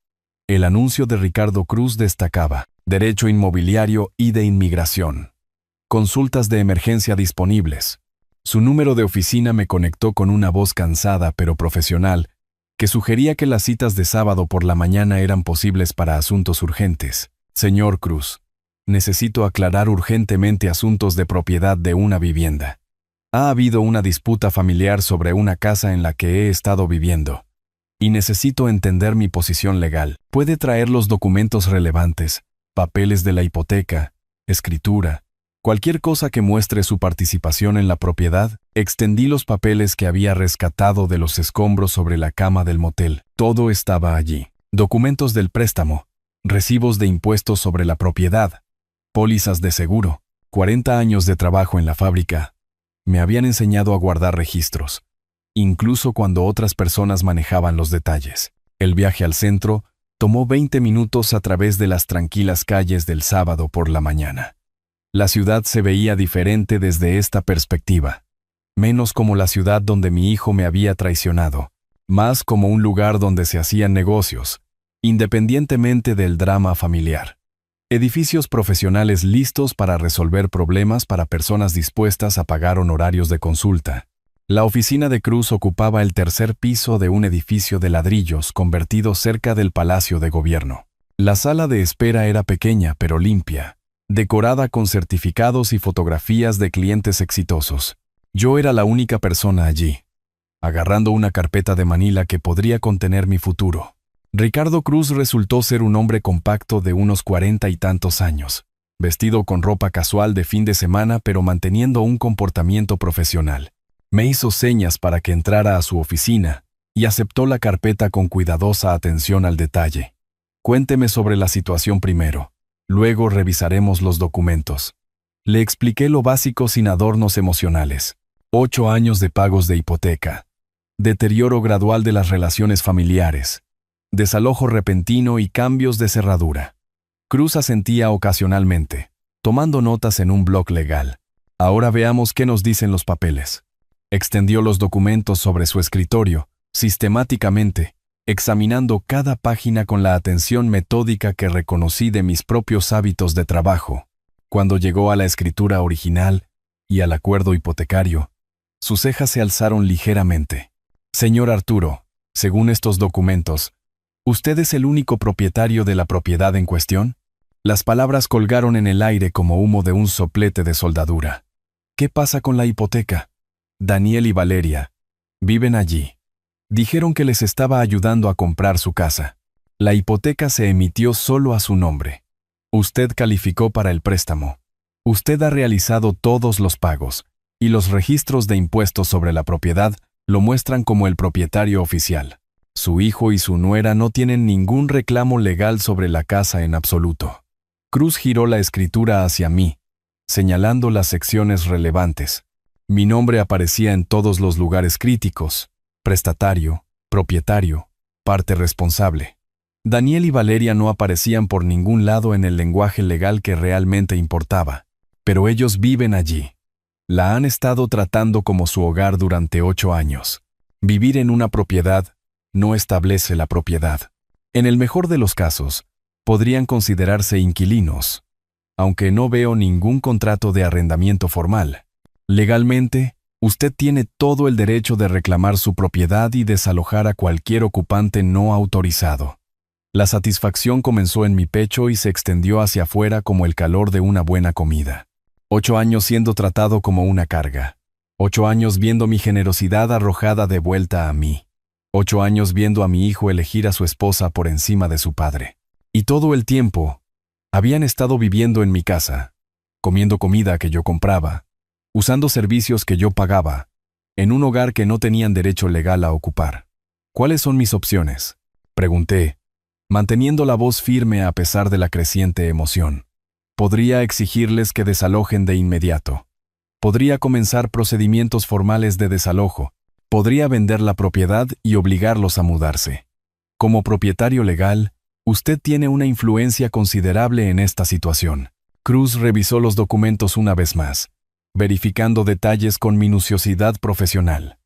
El anuncio de Ricardo Cruz destacaba: derecho inmobiliario y de inmigración. Consultas de emergencia disponibles. Su número de oficina me conectó con una voz cansada pero profesional que sugería que las citas de sábado por la mañana eran posibles para asuntos urgentes. Señor Cruz, necesito aclarar urgentemente asuntos de propiedad de una vivienda. Ha habido una disputa familiar sobre una casa en la que he estado viviendo, y necesito entender mi posición legal. Puede traer los documentos relevantes, papeles de la hipoteca, escritura, cualquier cosa que muestre su participación en la propiedad. Extendí los papeles que había rescatado de los escombros sobre la cama del motel. Todo estaba allí. Documentos del préstamo, recibos de impuestos sobre la propiedad, pólizas de seguro, 40 años de trabajo en la fábrica. Me habían enseñado a guardar registros, incluso cuando otras personas manejaban los detalles. El viaje al centro tomó 20 minutos a través de las tranquilas calles del sábado por la mañana. La ciudad se veía diferente desde esta perspectiva, menos como la ciudad donde mi hijo me había traicionado, más como un lugar donde se hacían negocios, independientemente del drama familiar. Edificios profesionales listos para resolver problemas para personas dispuestas a pagar honorarios de consulta. La oficina de Cruz ocupaba el tercer piso de un edificio de ladrillos convertido cerca del Palacio de Gobierno. La sala de espera era pequeña pero limpia, decorada con certificados y fotografías de clientes exitosos. Yo era la única persona allí, agarrando una carpeta de manila que podría contener mi futuro. Ricardo Cruz resultó ser un hombre compacto de unos 40 y tantos años, vestido con ropa casual de fin de semana pero manteniendo un comportamiento profesional. Me hizo señas para que entrara a su oficina y aceptó la carpeta con cuidadosa atención al detalle. Cuénteme sobre la situación primero. Luego revisaremos los documentos. Le expliqué lo básico sin adornos emocionales. 8 años de pagos de hipoteca. Deterioro gradual de las relaciones familiares. Desalojo repentino y cambios de cerradura. Cruz asentía ocasionalmente, tomando notas en un bloc legal. Ahora veamos qué nos dicen los papeles. Extendió los documentos sobre su escritorio, sistemáticamente, examinando cada página con la atención metódica que reconocí de mis propios hábitos de trabajo. Cuando llegó a la escritura original y al acuerdo hipotecario, sus cejas se alzaron ligeramente. Señor Arturo, según estos documentos, ¿usted es el único propietario de la propiedad en cuestión? Las palabras colgaron en el aire como humo de un soplete de soldadura. ¿Qué pasa con la hipoteca? Daniel y Valeria viven allí. Dijeron que les estaba ayudando a comprar su casa. La hipoteca se emitió solo a su nombre. Usted calificó para el préstamo. Usted ha realizado todos los pagos, y los registros de impuestos sobre la propiedad Lo muestran como el propietario oficial. Su hijo y su nuera no tienen ningún reclamo legal sobre la casa en absoluto. Cruz giró la escritura hacia mí, señalando las secciones relevantes. Mi nombre aparecía en todos los lugares críticos: prestatario, propietario, parte responsable. Daniel y Valeria no aparecían por ningún lado en el lenguaje legal que realmente importaba, pero ellos viven allí. La han estado tratando como su hogar durante 8 años. Vivir en una propiedad no establece la propiedad. En el mejor de los casos, podrían considerarse inquilinos, aunque no veo ningún contrato de arrendamiento formal. Legalmente, usted tiene todo el derecho de reclamar su propiedad y desalojar a cualquier ocupante no autorizado. La satisfacción comenzó en mi pecho y se extendió hacia afuera como el calor de una buena comida. 8 años siendo tratado como una carga. 8 años viendo mi generosidad arrojada de vuelta a mí. 8 años viendo a mi hijo elegir a su esposa por encima de su padre. Y todo el tiempo, habían estado viviendo en mi casa, comiendo comida que yo compraba, usando servicios que yo pagaba, en un hogar que no tenían derecho legal a ocupar. ¿Cuáles son mis opciones?, pregunté, manteniendo la voz firme a pesar de la creciente emoción. Podría exigirles que desalojen de inmediato. Podría comenzar procedimientos formales de desalojo. Podría vender la propiedad y obligarlos a mudarse. Como propietario legal, usted tiene una influencia considerable en esta situación. Cruz revisó los documentos una vez más, verificando detalles con minuciosidad profesional.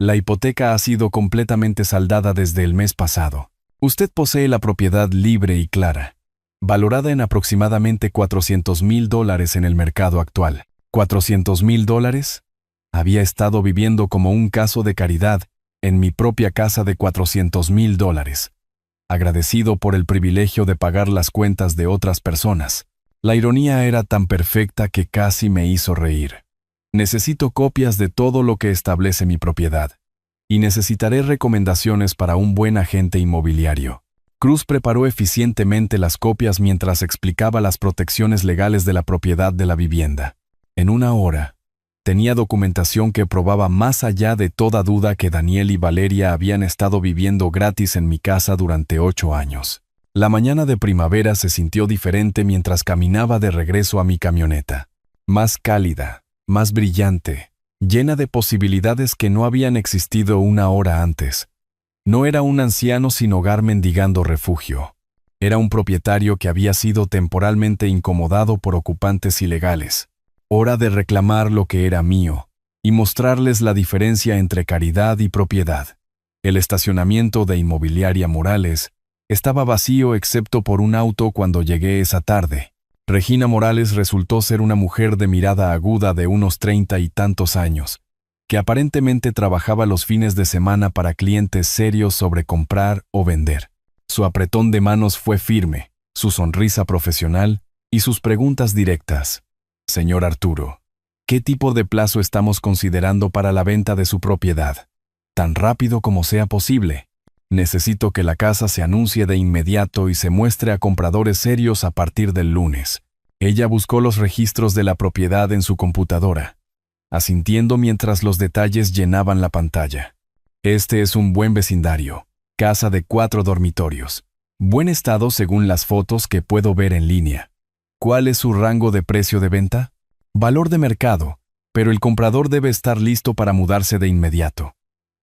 La hipoteca ha sido completamente saldada desde el mes pasado. Usted posee la propiedad libre y clara, valorada en aproximadamente $400,000 en el mercado actual. ¿$400,000? Había estado viviendo como un caso de caridad en mi propia casa de $400,000, agradecido por el privilegio de pagar las cuentas de otras personas. La ironía era tan perfecta que casi me hizo reír. Necesito copias de todo lo que establece mi propiedad, y necesitaré recomendaciones para un buen agente inmobiliario. Cruz preparó eficientemente las copias mientras explicaba las protecciones legales de la propiedad de la vivienda. En una hora, tenía documentación que probaba más allá de toda duda que Daniel y Valeria habían estado viviendo gratis en mi casa durante 8 años. La mañana de primavera se sintió diferente mientras caminaba de regreso a mi camioneta. Más cálida, más brillante, llena de posibilidades que no habían existido una hora antes. No era un anciano sin hogar mendigando refugio. Era un propietario que había sido temporalmente incomodado por ocupantes ilegales. Hora de reclamar lo que era mío y mostrarles la diferencia entre caridad y propiedad. El estacionamiento de Inmobiliaria Morales estaba vacío excepto por un auto cuando llegué esa tarde. Regina Morales resultó ser una mujer de mirada aguda de unos 30 y tantos años, que aparentemente trabajaba los fines de semana para clientes serios sobre comprar o vender. Su apretón de manos fue firme, su sonrisa profesional y sus preguntas directas. Señor Arturo, ¿qué tipo de plazo estamos considerando para la venta de su propiedad? Tan rápido como sea posible. Necesito que la casa se anuncie de inmediato y se muestre a compradores serios a partir del lunes. Ella buscó los registros de la propiedad en su computadora, asintiendo mientras los detalles llenaban la pantalla. Este es un buen vecindario, casa de 4 dormitorios. Buen estado según las fotos que puedo ver en línea. ¿Cuál es su rango de precio de venta? Valor de mercado, pero el comprador debe estar listo para mudarse de inmediato.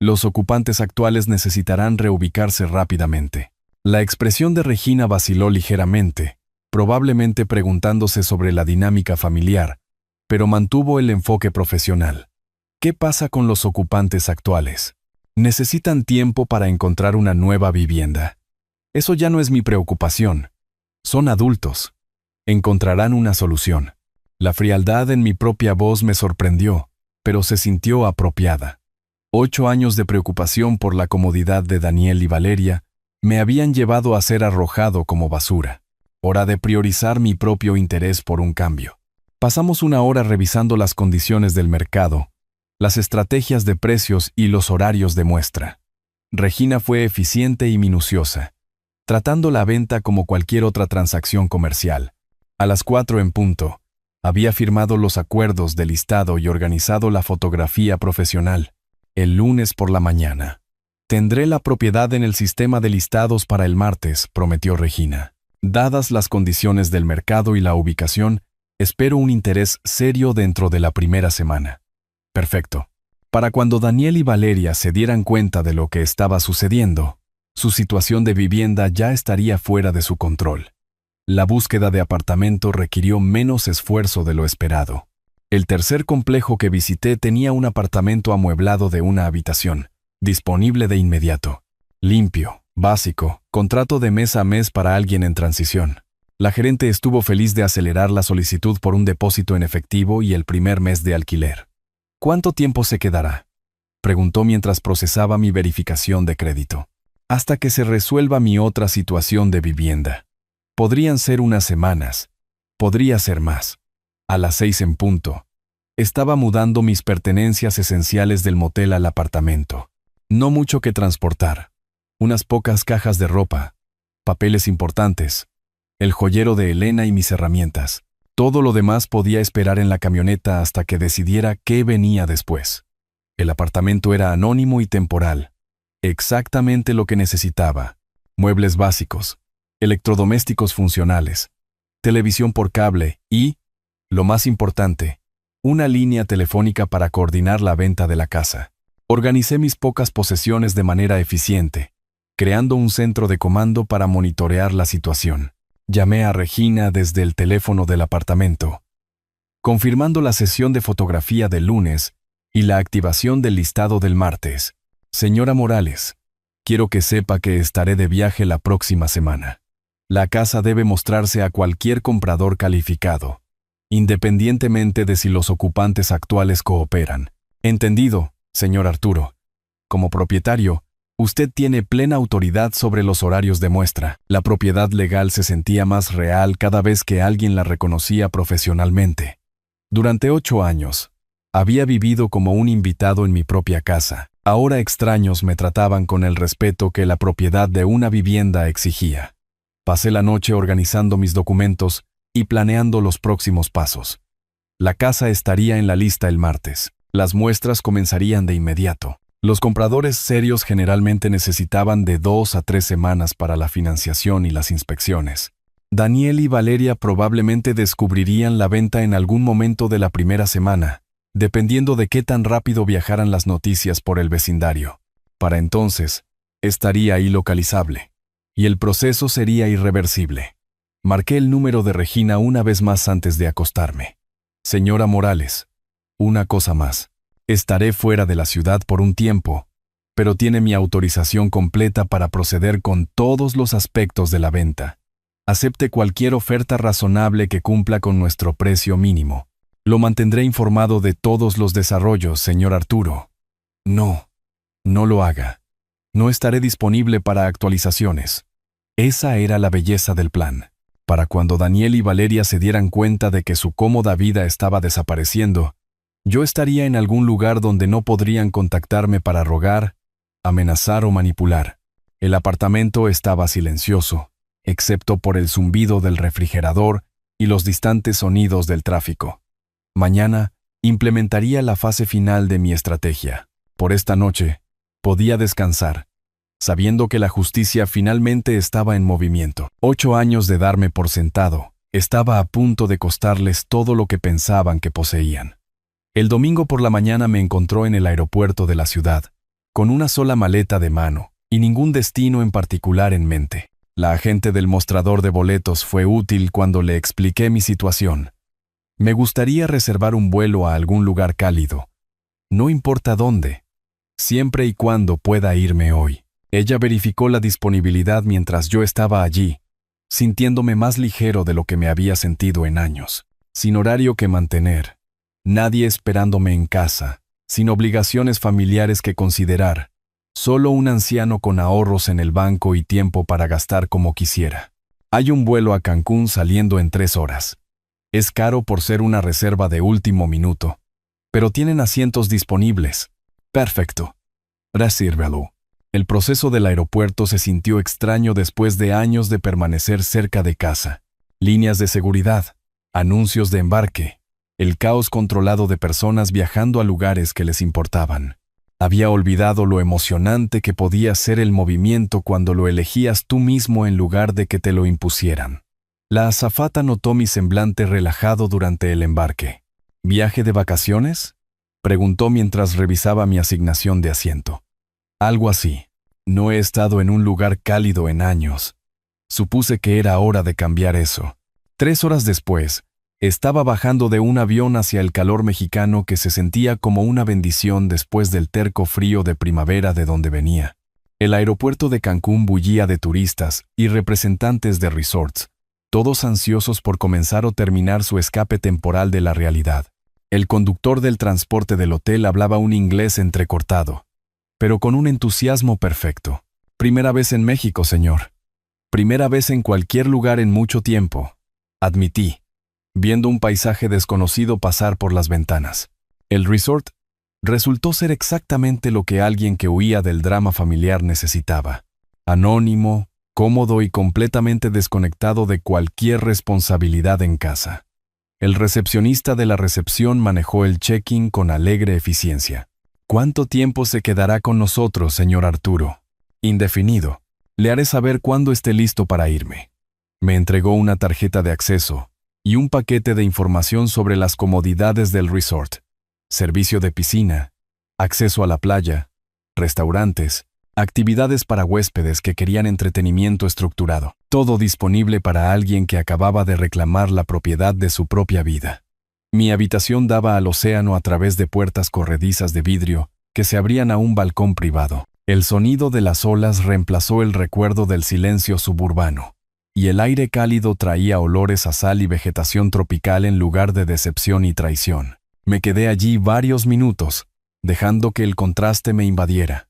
Los ocupantes actuales necesitarán reubicarse rápidamente. La expresión de Regina vaciló ligeramente, probablemente preguntándose sobre la dinámica familiar, pero mantuvo el enfoque profesional. ¿Qué pasa con los ocupantes actuales? Necesitan tiempo para encontrar una nueva vivienda. Eso ya no es mi preocupación. Son adultos. Encontrarán una solución. La frialdad en mi propia voz me sorprendió, pero se sintió apropiada. 8 años de preocupación por la comodidad de Daniel y Valeria me habían llevado a ser arrojado como basura. Hora de priorizar mi propio interés por un cambio. Pasamos una hora revisando las condiciones del mercado, las estrategias de precios y los horarios de muestra. Regina fue eficiente y minuciosa, tratando la venta como cualquier otra transacción comercial. A las 4 en punto, había firmado los acuerdos de listado y organizado la fotografía profesional. El lunes por la mañana. Tendré la propiedad en el sistema de listados para el martes, prometió Regina. Dadas las condiciones del mercado y la ubicación, espero un interés serio dentro de la primera semana. Perfecto. Para cuando Daniel y Valeria se dieran cuenta de lo que estaba sucediendo, su situación de vivienda ya estaría fuera de su control. La búsqueda de apartamento requirió menos esfuerzo de lo esperado. El tercer complejo que visité tenía un apartamento amueblado de una habitación, disponible de inmediato. Limpio, básico, contrato de mes a mes para alguien en transición. La gerente estuvo feliz de acelerar la solicitud por un depósito en efectivo y el primer mes de alquiler. ¿Cuánto tiempo se quedará?, preguntó mientras procesaba mi verificación de crédito. Hasta que se resuelva mi otra situación de vivienda. Podrían ser unas semanas. Podría ser más. A las 6 en punto. Estaba mudando mis pertenencias esenciales del motel al apartamento. No mucho que transportar. Unas pocas cajas de ropa, papeles importantes, el joyero de Elena y mis herramientas. Todo lo demás podía esperar en la camioneta hasta que decidiera qué venía después. El apartamento era anónimo y temporal. Exactamente lo que necesitaba. Muebles básicos, electrodomésticos funcionales, televisión por cable y, lo más importante, una línea telefónica para coordinar la venta de la casa. Organicé mis pocas posesiones de manera eficiente, creando un centro de comando para monitorear la situación. Llamé a Regina desde el teléfono del apartamento, confirmando la sesión de fotografía del lunes y la activación del listado del martes. Señora Morales, quiero que sepa que estaré de viaje la próxima semana. La casa debe mostrarse a cualquier comprador calificado, independientemente de si los ocupantes actuales cooperan. Entendido, señor Arturo. Como propietario, usted tiene plena autoridad sobre los horarios de muestra. La propiedad legal se sentía más real cada vez que alguien la reconocía profesionalmente. Durante 8 años, había vivido como un invitado en mi propia casa. Ahora extraños me trataban con el respeto que la propiedad de una vivienda exigía. Pasé la noche organizando mis documentos y planeando los próximos pasos. La casa estaría en la lista el martes. Las muestras comenzarían de inmediato. Los compradores serios generalmente necesitaban de 2 a 3 semanas para la financiación y las inspecciones. Daniel y Valeria probablemente descubrirían la venta en algún momento de la primera semana, dependiendo de qué tan rápido viajaran las noticias por el vecindario. Para entonces, estaría ahí localizable, y el proceso sería irreversible. Marqué el número de Regina una vez más antes de acostarme. Señora Morales, una cosa más. Estaré fuera de la ciudad por un tiempo, pero tiene mi autorización completa para proceder con todos los aspectos de la venta. Acepte cualquier oferta razonable que cumpla con nuestro precio mínimo. Lo mantendré informado de todos los desarrollos, señor Arturo. No lo haga. No estaré disponible para actualizaciones. Esa era la belleza del plan. Para cuando Daniel y Valeria se dieran cuenta de que su cómoda vida estaba desapareciendo, yo estaría en algún lugar donde no podrían contactarme para rogar, amenazar o manipular. El apartamento estaba silencioso, excepto por el zumbido del refrigerador y los distantes sonidos del tráfico. Mañana implementaría la fase final de mi estrategia. Por esta noche, podía descansar, sabiendo que la justicia finalmente estaba en movimiento. 8 años de darme por sentado, estaba a punto de costarles todo lo que pensaban que poseían. El domingo por la mañana me encontró en el aeropuerto de la ciudad, con una sola maleta de mano y ningún destino en particular en mente. La agente del mostrador de boletos fue útil cuando le expliqué mi situación. Me gustaría reservar un vuelo a algún lugar cálido, no importa dónde, siempre y cuando pueda irme hoy. Ella verificó la disponibilidad mientras yo estaba allí, sintiéndome más ligero de lo que me había sentido en años, sin horario que mantener. Nadie esperándome en casa, sin obligaciones familiares que considerar, solo un anciano con ahorros en el banco y tiempo para gastar como quisiera. Hay un vuelo a Cancún saliendo en 3 horas. Es caro por ser una reserva de último minuto, pero tienen asientos disponibles. Perfecto. Resérvalo. El proceso del aeropuerto se sintió extraño después de años de permanecer cerca de casa. Líneas de seguridad, anuncios de embarque, el caos controlado de personas viajando a lugares que les importaban. Había olvidado lo emocionante que podía ser el movimiento cuando lo elegías tú mismo en lugar de que te lo impusieran. La azafata notó mi semblante relajado durante el embarque. ¿Viaje de vacaciones?, preguntó mientras revisaba mi asignación de asiento. Algo así. No he estado en un lugar cálido en años. Supuse que era hora de cambiar eso. 3 horas después, estaba bajando de un avión hacia el calor mexicano que se sentía como una bendición después del terco frío de primavera de donde venía. El aeropuerto de Cancún bullía de turistas y representantes de resorts, todos ansiosos por comenzar o terminar su escape temporal de la realidad. El conductor del transporte del hotel hablaba un inglés entrecortado, pero con un entusiasmo perfecto. «Primera vez en México, señor. Primera vez en cualquier lugar en mucho tiempo», admití, viendo un paisaje desconocido pasar por las ventanas. El resort resultó ser exactamente lo que alguien que huía del drama familiar necesitaba. Anónimo, cómodo y completamente desconectado de cualquier responsabilidad en casa. El recepcionista de la recepción manejó el check-in con alegre eficiencia. «¿Cuánto tiempo se quedará con nosotros, señor Arturo?» «Indefinido. Le haré saber cuándo esté listo para irme». Me entregó una tarjeta de acceso y un paquete de información sobre las comodidades del resort: servicio de piscina, acceso a la playa, restaurantes, actividades para huéspedes que querían entretenimiento estructurado. Todo disponible para alguien que acababa de reclamar la propiedad de su propia vida. Mi habitación daba al océano a través de puertas corredizas de vidrio que se abrían a un balcón privado. El sonido de las olas reemplazó el recuerdo del silencio suburbano, y el aire cálido traía olores a sal y vegetación tropical en lugar de decepción y traición. Me quedé allí varios minutos, dejando que el contraste me invadiera.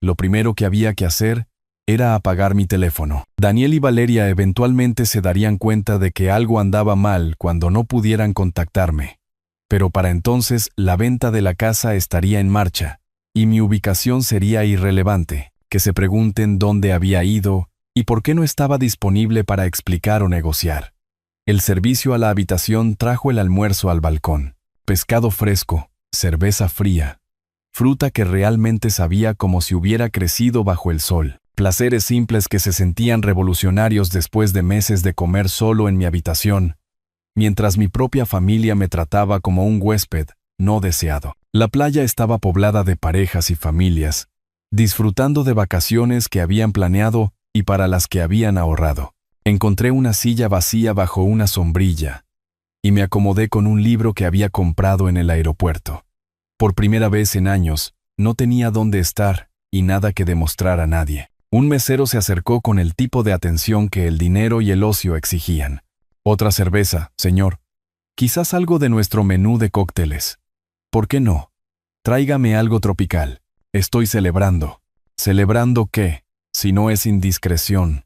Lo primero que había que hacer era apagar mi teléfono. Daniel y Valeria eventualmente se darían cuenta de que algo andaba mal cuando no pudieran contactarme. Pero para entonces la venta de la casa estaría en marcha, y mi ubicación sería irrelevante. Que se pregunten dónde había ido y por qué no estaba disponible para explicar o negociar. El servicio a la habitación trajo el almuerzo al balcón. Pescado fresco, cerveza fría, fruta que realmente sabía como si hubiera crecido bajo el sol. Placeres simples que se sentían revolucionarios después de meses de comer solo en mi habitación, mientras mi propia familia me trataba como un huésped no deseado. La playa estaba poblada de parejas y familias, disfrutando de vacaciones que habían planeado y para las que habían ahorrado. Encontré una silla vacía bajo una sombrilla y me acomodé con un libro que había comprado en el aeropuerto. Por primera vez en años, no tenía dónde estar y nada que demostrar a nadie. Un mesero se acercó con el tipo de atención que el dinero y el ocio exigían. «Otra cerveza, señor. Quizás algo de nuestro menú de cócteles. ¿Por qué no? Tráigame algo tropical. Estoy celebrando». «¿Celebrando qué? Si no es indiscreción».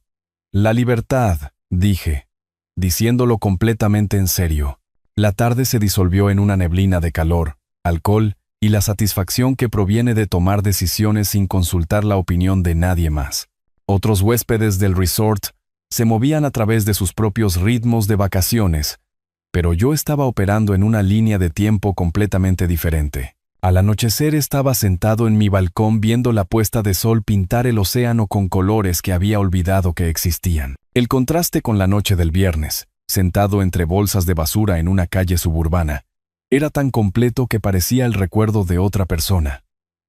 «La libertad», dije, diciéndolo completamente en serio. La tarde se disolvió en una neblina de calor, alcohol y la satisfacción que proviene de tomar decisiones sin consultar la opinión de nadie más. Otros huéspedes del resort se movían a través de sus propios ritmos de vacaciones, pero yo estaba operando en una línea de tiempo completamente diferente. Al anochecer estaba sentado en mi balcón viendo la puesta de sol pintar el océano con colores que había olvidado que existían. El contraste con la noche del viernes, sentado entre bolsas de basura en una calle suburbana, era tan completo que parecía el recuerdo de otra persona.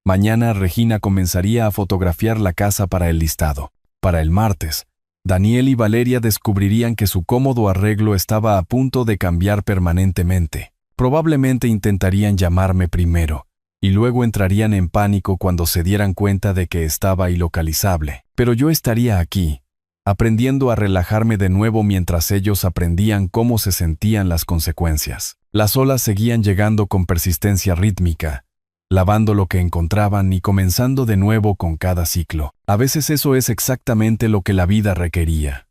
Mañana Regina comenzaría a fotografiar la casa para el listado. Para el martes, Daniel y Valeria descubrirían que su cómodo arreglo estaba a punto de cambiar permanentemente. Probablemente intentarían llamarme primero, y luego entrarían en pánico cuando se dieran cuenta de que estaba ilocalizable. Pero yo estaría aquí, aprendiendo a relajarme de nuevo mientras ellos aprendían cómo se sentían las consecuencias. Las olas seguían llegando con persistencia rítmica, lavando lo que encontraban y comenzando de nuevo con cada ciclo. A veces eso es exactamente lo que la vida requería.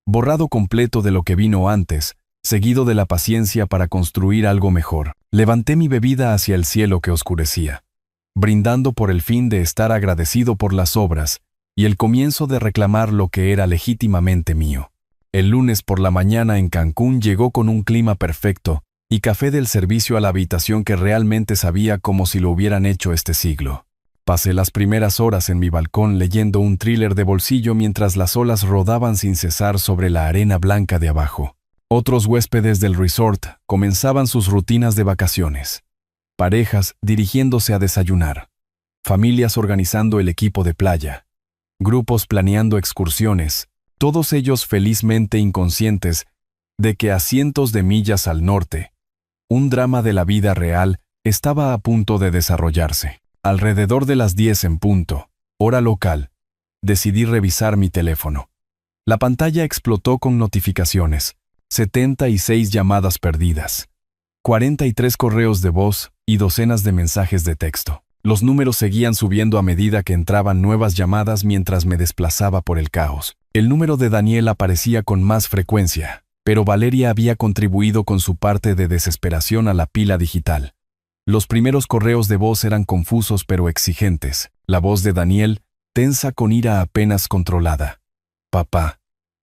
Borrado completo de lo que vino antes, seguido de la paciencia para construir algo mejor. Levanté mi bebida hacia el cielo que oscurecía, brindando por el fin de estar agradecido por las obras y el comienzo de reclamar lo que era legítimamente mío. El lunes por la mañana en Cancún llegó con un clima perfecto y café del servicio a la habitación que realmente sabía como si lo hubieran hecho este siglo. Pasé las primeras horas en mi balcón leyendo un thriller de bolsillo mientras las olas rodaban sin cesar sobre la arena blanca de abajo. Otros huéspedes del resort comenzaban sus rutinas de vacaciones. Parejas dirigiéndose a desayunar. Familias organizando el equipo de playa. Grupos planeando excursiones, todos ellos felizmente inconscientes de que a cientos de millas al norte, un drama de la vida real estaba a punto de desarrollarse. Alrededor de las 10 en punto, hora local, decidí revisar mi teléfono. La pantalla explotó con notificaciones, 76 llamadas perdidas, 43 correos de voz y docenas de mensajes de texto. Los números seguían subiendo a medida que entraban nuevas llamadas mientras me desplazaba por el caos. El número de Daniel aparecía con más frecuencia, pero Valeria había contribuido con su parte de desesperación a la pila digital. Los primeros correos de voz eran confusos pero exigentes. La voz de Daniel, tensa con ira apenas controlada. Papá,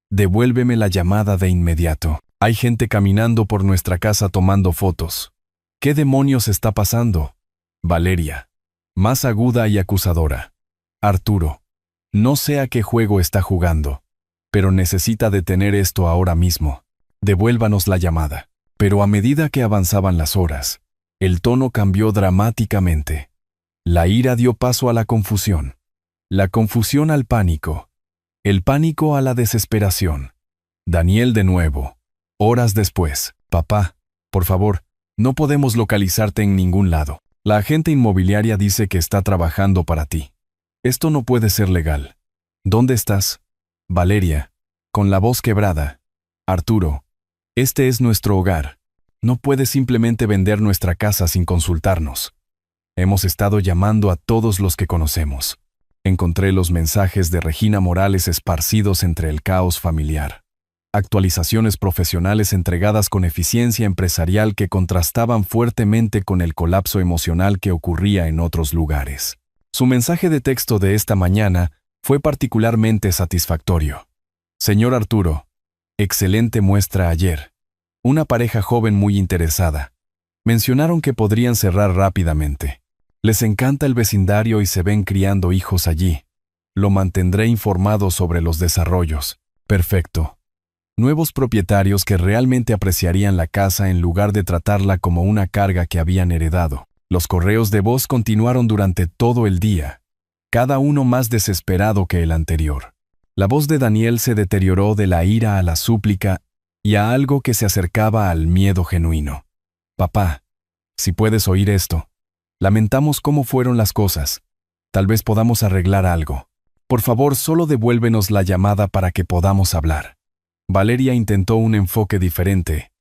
devuélveme la llamada de inmediato. Hay gente caminando por nuestra casa tomando fotos. ¿Qué demonios está pasando? Valeria, más aguda y acusadora. Arturo, no sé a qué juego está jugando, pero necesita detener esto ahora mismo. Devuélvanos la llamada. Pero a medida que avanzaban las horas, el tono cambió dramáticamente. La ira dio paso a la confusión. La confusión al pánico. El pánico a la desesperación. Daniel de nuevo. Horas después. Papá, por favor, no podemos localizarte en ningún lado. La agente inmobiliaria dice que está trabajando para ti. Esto no puede ser legal. ¿Dónde estás? Valeria, con la voz quebrada. Arturo, este es nuestro hogar. No puedes simplemente vender nuestra casa sin consultarnos. Hemos estado llamando a todos los que conocemos. Encontré los mensajes de Regina Morales esparcidos entre el caos familiar. Actualizaciones profesionales entregadas con eficiencia empresarial que contrastaban fuertemente con el colapso emocional que ocurría en otros lugares. Su mensaje de texto de esta mañana fue particularmente satisfactorio. Señor Arturo, excelente muestra ayer. Una pareja joven muy interesada. Mencionaron que podrían cerrar rápidamente. Les encanta el vecindario y se ven criando hijos allí. Lo mantendré informado sobre los desarrollos. Perfecto. Nuevos propietarios que realmente apreciarían la casa en lugar de tratarla como una carga que habían heredado. Los correos de voz continuaron durante todo el día, cada uno más desesperado que el anterior. La voz de Daniel se deterioró de la ira a la súplica y a algo que se acercaba al miedo genuino. Papá, si puedes oír esto, lamentamos cómo fueron las cosas. Tal vez podamos arreglar algo. Por favor, solo devuélvenos la llamada para que podamos hablar. Valeria intentó un enfoque diferente,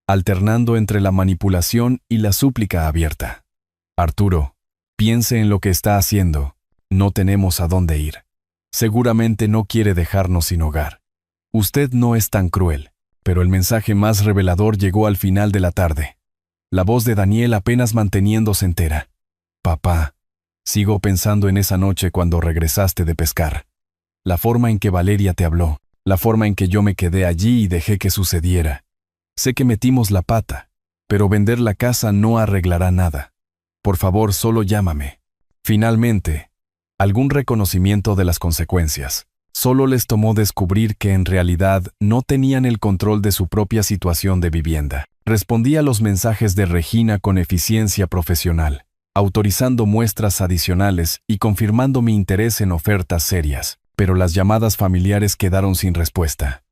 alternando entre la manipulación y la súplica abierta. Arturo, piense en lo que está haciendo. No tenemos a dónde ir. Seguramente no quiere dejarnos sin hogar. Usted no es tan cruel. Pero el mensaje más revelador llegó al final de la tarde. La voz de Daniel apenas manteniéndose entera. Papá, sigo pensando en esa noche cuando regresaste de pescar. La forma en que Valeria te habló, la forma en que yo me quedé allí y dejé que sucediera. Sé que metimos la pata, pero vender la casa no arreglará nada. Por favor, solo llámame. Finalmente, algún reconocimiento de las consecuencias. Solo les tomó descubrir que en realidad no tenían el control de su propia situación de vivienda. Respondí a los mensajes de Regina con eficiencia profesional, autorizando muestras adicionales y confirmando mi interés en ofertas serias, pero las llamadas familiares quedaron sin respuesta.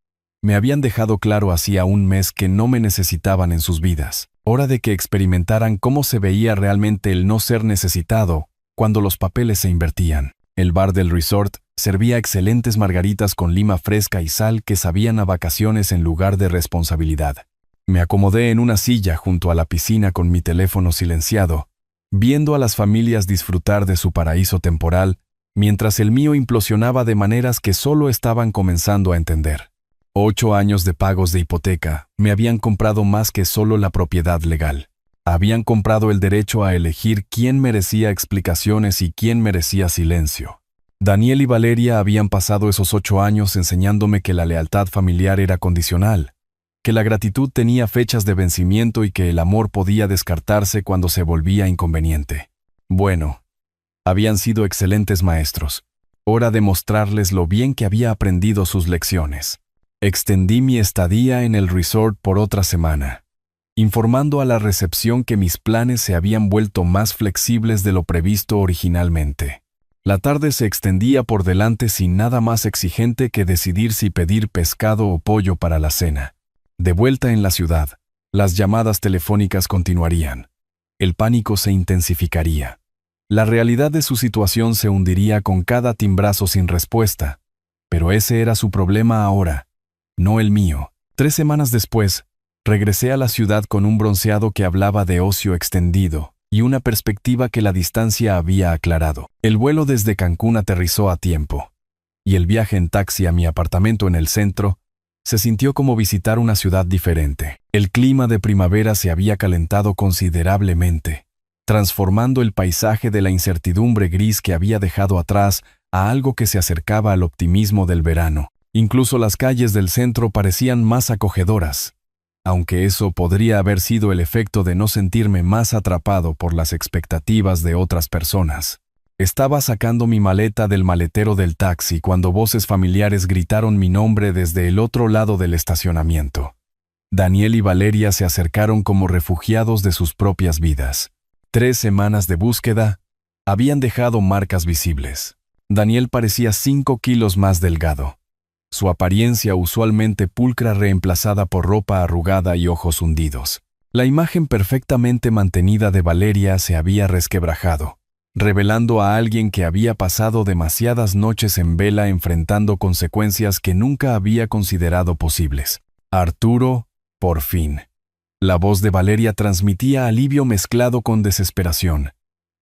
Me habían dejado claro hacía un mes que no me necesitaban en sus vidas. Hora de que experimentaran cómo se veía realmente el no ser necesitado cuando los papeles se invertían. El bar del resort servía excelentes margaritas con lima fresca y sal que sabían a vacaciones en lugar de responsabilidad. Me acomodé en una silla junto a la piscina con mi teléfono silenciado, viendo a las familias disfrutar de su paraíso temporal, mientras el mío implosionaba de maneras que solo estaban comenzando a entender. 8 años de pagos de hipoteca me habían comprado más que solo la propiedad legal. Habían comprado el derecho a elegir quién merecía explicaciones y quién merecía silencio. Daniel y Valeria habían pasado esos 8 años enseñándome que la lealtad familiar era condicional, que la gratitud tenía fechas de vencimiento y que el amor podía descartarse cuando se volvía inconveniente. Bueno, Habían sido excelentes maestros. Hora de mostrarles lo bien que había aprendido sus lecciones. Extendí mi estadía en el resort por otra semana, informando a la recepción que mis planes se habían vuelto más flexibles de lo previsto originalmente. La tarde se extendía por delante sin nada más exigente que decidir si pedir pescado o pollo para la cena. De vuelta en la ciudad, las llamadas telefónicas continuarían. El pánico se intensificaría. La realidad de su situación se hundiría con cada timbrazo sin respuesta. Pero ese era su problema ahora, no el mío. 3 semanas después, regresé a la ciudad con un bronceado que hablaba de ocio extendido y una perspectiva que la distancia había aclarado. El vuelo desde Cancún aterrizó a tiempo, y el viaje en taxi a mi apartamento en el centro se sintió como visitar una ciudad diferente. El clima de primavera se había calentado considerablemente, transformando el paisaje de la incertidumbre gris que había dejado atrás a algo que se acercaba al optimismo del verano. Incluso las calles del centro parecían más acogedoras, aunque eso podría haber sido el efecto de no sentirme más atrapado por las expectativas de otras personas. Estaba sacando mi maleta del maletero del taxi cuando voces familiares gritaron mi nombre desde el otro lado del estacionamiento. Daniel y Valeria se acercaron como refugiados de sus propias vidas. 3 semanas de búsqueda habían dejado marcas visibles. Daniel parecía 5 kilos más delgado. Su apariencia usualmente pulcra reemplazada por ropa arrugada y ojos hundidos. La imagen perfectamente mantenida de Valeria se había resquebrajado, revelando a alguien que había pasado demasiadas noches en vela enfrentando consecuencias que nunca había considerado posibles. Arturo, por fin. La voz de Valeria transmitía alivio mezclado con desesperación.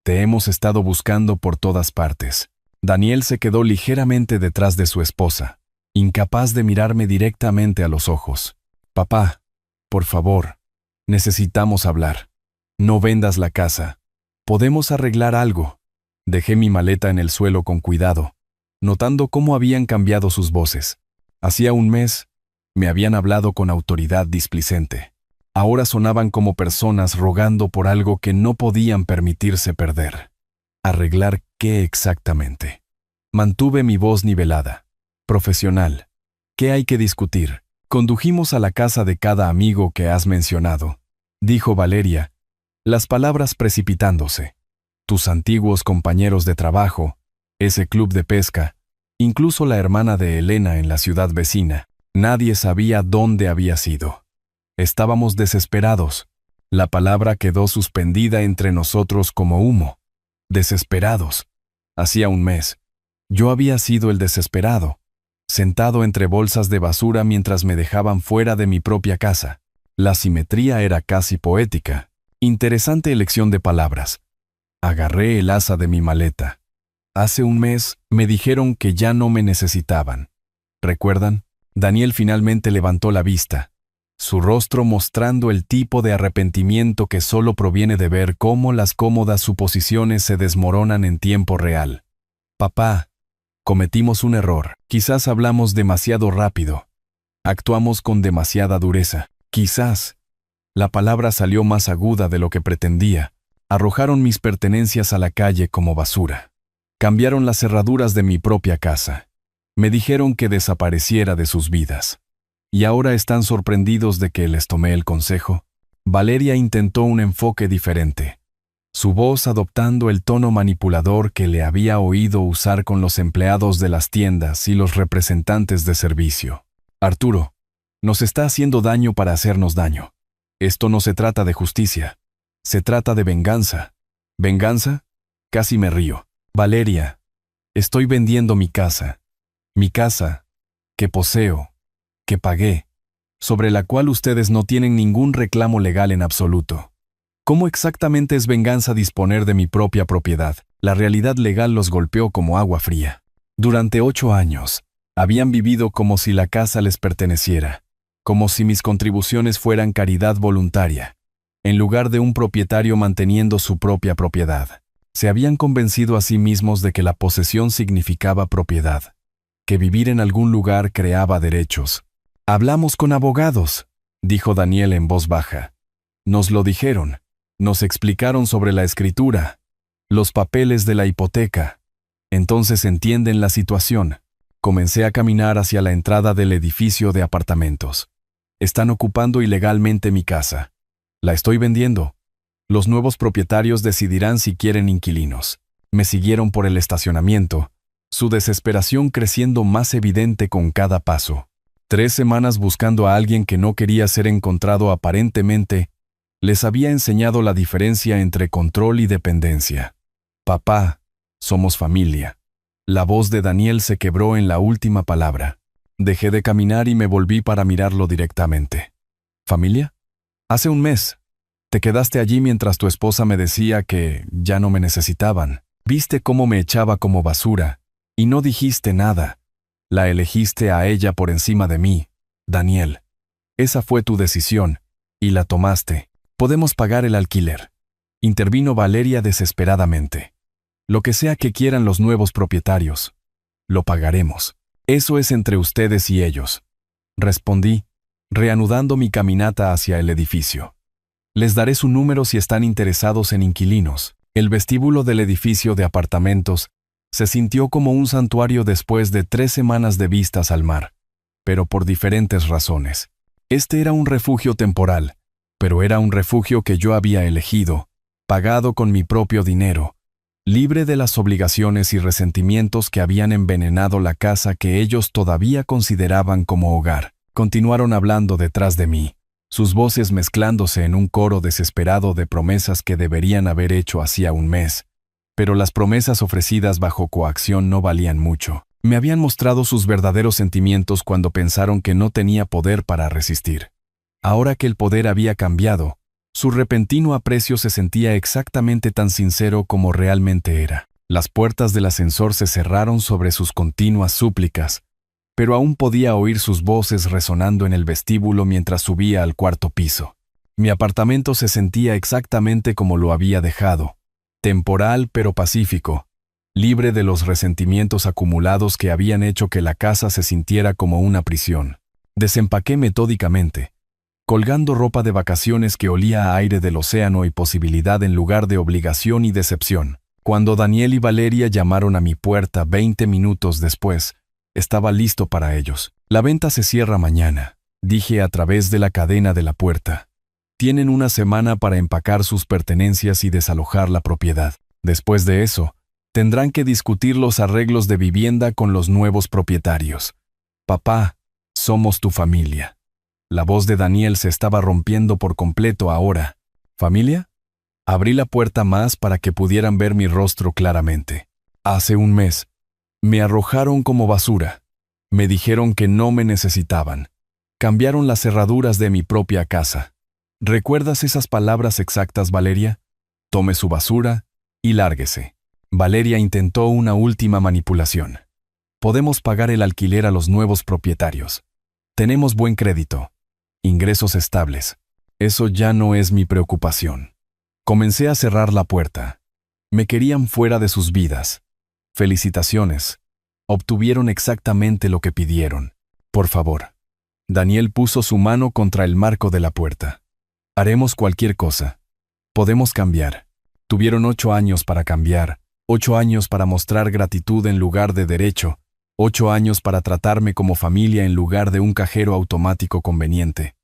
Te hemos estado buscando por todas partes. Daniel se quedó ligeramente detrás de su esposa, incapaz de mirarme directamente a los ojos. Papá, por favor, necesitamos hablar. No vendas la casa. Podemos arreglar algo. Dejé mi maleta en el suelo con cuidado, notando cómo habían cambiado sus voces. Hacía un mes, me habían hablado con autoridad displicente. Ahora sonaban como personas rogando por algo que no podían permitirse perder. ¿Arreglar qué exactamente? Mantuve mi voz nivelada. Profesional. ¿Qué hay que discutir? Condujimos a la casa de cada amigo que has mencionado, dijo Valeria, las palabras precipitándose. Tus antiguos compañeros de trabajo, ese club de pesca, incluso la hermana de Elena en la ciudad vecina. Nadie sabía dónde había sido. Estábamos desesperados. La palabra quedó suspendida entre nosotros como humo. Desesperados. Hacía un mes. Yo había sido el desesperado, sentado entre bolsas de basura mientras me dejaban fuera de mi propia casa. La simetría era casi poética. Interesante elección de palabras. Agarré el asa de mi maleta. Hace un mes me dijeron que ya no me necesitaban. ¿Recuerdan? Daniel finalmente levantó la vista, su rostro mostrando el tipo de arrepentimiento que solo proviene de ver cómo las cómodas suposiciones se desmoronan en tiempo real. Papá, cometimos un error. Quizás hablamos demasiado rápido. Actuamos con demasiada dureza. Quizás. La palabra salió más aguda de lo que pretendía. Arrojaron mis pertenencias a la calle como basura. Cambiaron las cerraduras de mi propia casa. Me dijeron que desapareciera de sus vidas. ¿Y ahora están sorprendidos de que les tomé el consejo? Valeria intentó un enfoque diferente, su voz adoptando el tono manipulador que le había oído usar con los empleados de las tiendas y los representantes de servicio. Arturo, nos está haciendo daño para hacernos daño. Esto no se trata de justicia, se trata de venganza. ¿Venganza? Casi me río. Valeria, estoy vendiendo mi casa, que poseo, que pagué, sobre la cual ustedes no tienen ningún reclamo legal en absoluto. ¿Cómo exactamente es venganza disponer de mi propia propiedad? La realidad legal los golpeó como agua fría. Durante 8 años, habían vivido como si la casa les perteneciera, como si mis contribuciones fueran caridad voluntaria, en lugar de un propietario manteniendo su propia propiedad. Se habían convencido a sí mismos de que la posesión significaba propiedad, que vivir en algún lugar creaba derechos. Hablamos con abogados, dijo Daniel en voz baja. Nos lo dijeron, nos explicaron sobre la escritura. Los papeles de la hipoteca. Entonces entienden la situación. Comencé a caminar hacia la entrada del edificio de apartamentos. Están ocupando ilegalmente mi casa. La estoy vendiendo. Los nuevos propietarios decidirán si quieren inquilinos. Me siguieron por el estacionamiento, su desesperación creciendo más evidente con cada paso. 3 semanas buscando a alguien que no quería ser encontrado aparentemente, les había enseñado la diferencia entre control y dependencia. Papá, somos familia. La voz de Daniel se quebró en la última palabra. Dejé de caminar y me volví para mirarlo directamente. ¿Familia? Hace un mes. Te quedaste allí mientras tu esposa me decía que ya no me necesitaban. Viste cómo me echaba como basura, y no dijiste nada. La elegiste a ella por encima de mí, Daniel. Esa fue tu decisión, y la tomaste. Podemos pagar el alquiler. Intervino Valeria desesperadamente. Lo que sea que quieran los nuevos propietarios, lo pagaremos. Eso es entre ustedes y ellos. Respondí, reanudando mi caminata hacia el edificio. Les daré su número si están interesados en inquilinos. El vestíbulo del edificio de apartamentos se sintió como un santuario después de 3 semanas de vistas al mar, pero por diferentes razones. Este era un refugio temporal, pero era un refugio que yo había elegido, pagado con mi propio dinero, libre de las obligaciones y resentimientos que habían envenenado la casa que ellos todavía consideraban como hogar. Continuaron hablando detrás de mí, sus voces mezclándose en un coro desesperado de promesas que deberían haber hecho hacía un mes. Pero las promesas ofrecidas bajo coacción no valían mucho. Me habían mostrado sus verdaderos sentimientos cuando pensaron que no tenía poder para resistir. Ahora que el poder había cambiado, su repentino aprecio se sentía exactamente tan sincero como realmente era. Las puertas del ascensor se cerraron sobre sus continuas súplicas, pero aún podía oír sus voces resonando en el vestíbulo mientras subía al 4º piso. Mi apartamento se sentía exactamente como lo había dejado, temporal pero pacífico, libre de los resentimientos acumulados que habían hecho que la casa se sintiera como una prisión. Desempaqué metódicamente, colgando ropa de vacaciones que olía a aire del océano y posibilidad en lugar de obligación y decepción. Cuando Daniel y Valeria llamaron a mi puerta 20 minutos después, estaba listo para ellos. La venta se cierra mañana, dije a través de la cadena de la puerta. Tienen una semana para empacar sus pertenencias y desalojar la propiedad. Después de eso, tendrán que discutir los arreglos de vivienda con los nuevos propietarios. Papá, somos tu familia. La voz de Daniel se estaba rompiendo por completo ahora. ¿Familia? Abrí la puerta más para que pudieran ver mi rostro claramente. Hace un mes, me arrojaron como basura. Me dijeron que no me necesitaban. Cambiaron las cerraduras de mi propia casa. ¿Recuerdas esas palabras exactas, Valeria? Tome su basura y lárguese. Valeria intentó una última manipulación. Podemos pagar el alquiler a los nuevos propietarios. Tenemos buen crédito. Ingresos estables. Eso ya no es mi preocupación. Comencé a cerrar la puerta. Me querían fuera de sus vidas. Felicitaciones. Obtuvieron exactamente lo que pidieron. Por favor. Daniel puso su mano contra el marco de la puerta. Haremos cualquier cosa. Podemos cambiar. Tuvieron 8 años para cambiar, 8 años para mostrar gratitud en lugar de derecho, 8 años para tratarme como familia en lugar de un cajero automático conveniente.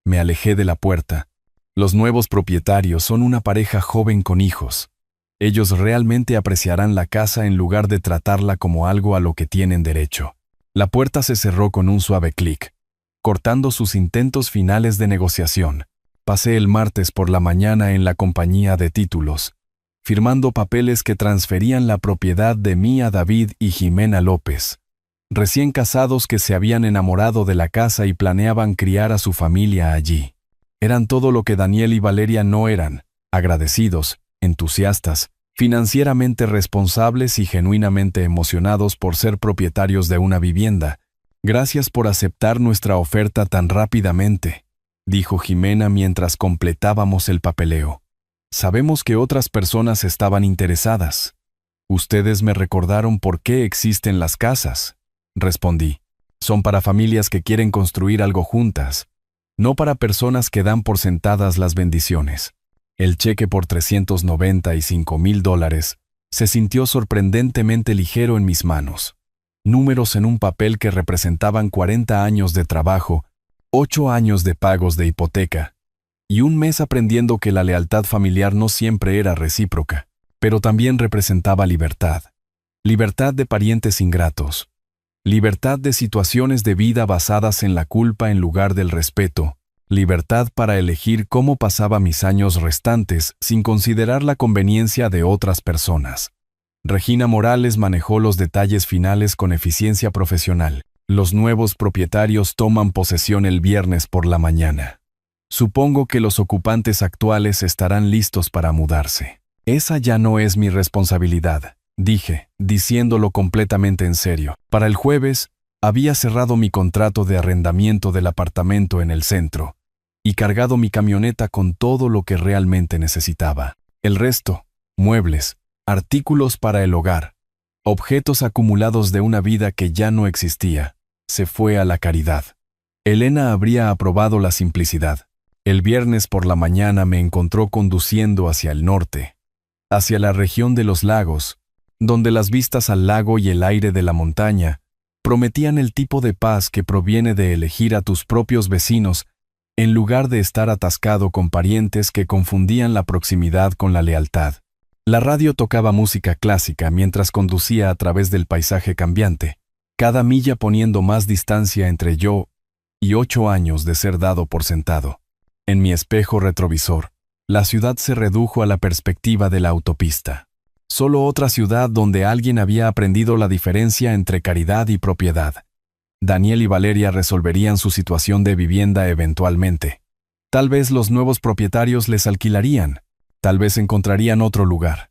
Me alejé de la puerta. Los nuevos propietarios son una pareja joven con hijos. Ellos realmente apreciarán la casa en lugar de tratarla como algo a lo que tienen derecho. La puerta se cerró con un suave clic, cortando sus intentos finales de negociación. Pasé el martes por la mañana en la compañía de títulos, firmando papeles que transferían la propiedad de mí a David y Jimena López, recién casados que se habían enamorado de la casa y planeaban criar a su familia allí. Eran todo lo que Daniel y Valeria no eran: agradecidos, entusiastas, financieramente responsables y genuinamente emocionados por ser propietarios de una vivienda. Gracias por aceptar nuestra oferta tan rápidamente, dijo Jimena mientras completábamos el papeleo. Sabemos que otras personas estaban interesadas. Ustedes me recordaron por qué existen las casas, respondí. Son para familias que quieren construir algo juntas, no para personas que dan por sentadas las bendiciones. El cheque por $395,000 se sintió sorprendentemente ligero en mis manos. Números en un papel que representaban 40 años de trabajo, 8 años de pagos de hipoteca, y un mes aprendiendo que la lealtad familiar no siempre era recíproca, pero también representaba libertad. Libertad de parientes ingratos. Libertad de situaciones de vida basadas en la culpa en lugar del respeto. Libertad para elegir cómo pasaba mis años restantes sin considerar la conveniencia de otras personas. Regina Morales manejó los detalles finales con eficiencia profesional. Los nuevos propietarios toman posesión el viernes por la mañana. Supongo que los ocupantes actuales estarán listos para mudarse. Esa ya no es mi responsabilidad, dije, diciéndolo completamente en serio. Para el jueves, había cerrado mi contrato de arrendamiento del apartamento en el centro y cargado mi camioneta con todo lo que realmente necesitaba. El resto, muebles, artículos para el hogar, objetos acumulados de una vida que ya no existía, se fue a la caridad. Elena habría aprobado la simplicidad. El viernes por la mañana me encontró conduciendo hacia el norte, hacia la región de los lagos, donde las vistas al lago y el aire de la montaña prometían el tipo de paz que proviene de elegir a tus propios vecinos en lugar de estar atascado con parientes que confundían la proximidad con la lealtad. La radio tocaba música clásica mientras conducía a través del paisaje cambiante, cada milla poniendo más distancia entre yo y 8 años de ser dado por sentado. En mi espejo retrovisor, la ciudad se redujo a la perspectiva de la autopista. Solo otra ciudad donde alguien había aprendido la diferencia entre caridad y propiedad. Daniel y Valeria resolverían su situación de vivienda eventualmente. Tal vez los nuevos propietarios les alquilarían, tal vez encontrarían otro lugar.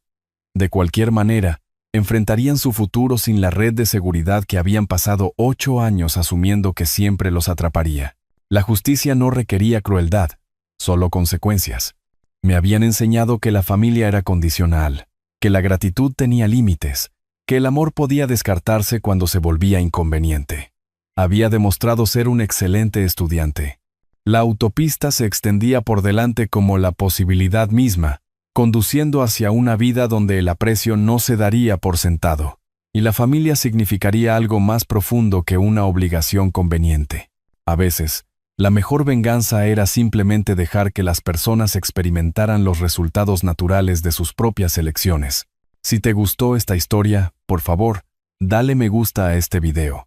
De cualquier manera, enfrentarían su futuro sin la red de seguridad que habían pasado 8 años asumiendo que siempre los atraparía. La justicia no requería crueldad, solo consecuencias. Me habían enseñado que la familia era condicional, que la gratitud tenía límites, que el amor podía descartarse cuando se volvía inconveniente. Había demostrado ser un excelente estudiante. La autopista se extendía por delante como la posibilidad misma, conduciendo hacia una vida donde el aprecio no se daría por sentado, y la familia significaría algo más profundo que una obligación conveniente. A veces, la mejor venganza era simplemente dejar que las personas experimentaran los resultados naturales de sus propias elecciones. Si te gustó esta historia, por favor, dale me gusta a este video.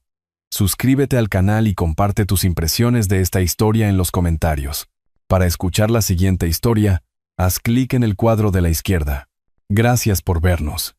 Suscríbete al canal y comparte tus impresiones de esta historia en los comentarios. Para escuchar la siguiente historia, haz clic en el cuadro de la izquierda. Gracias por vernos.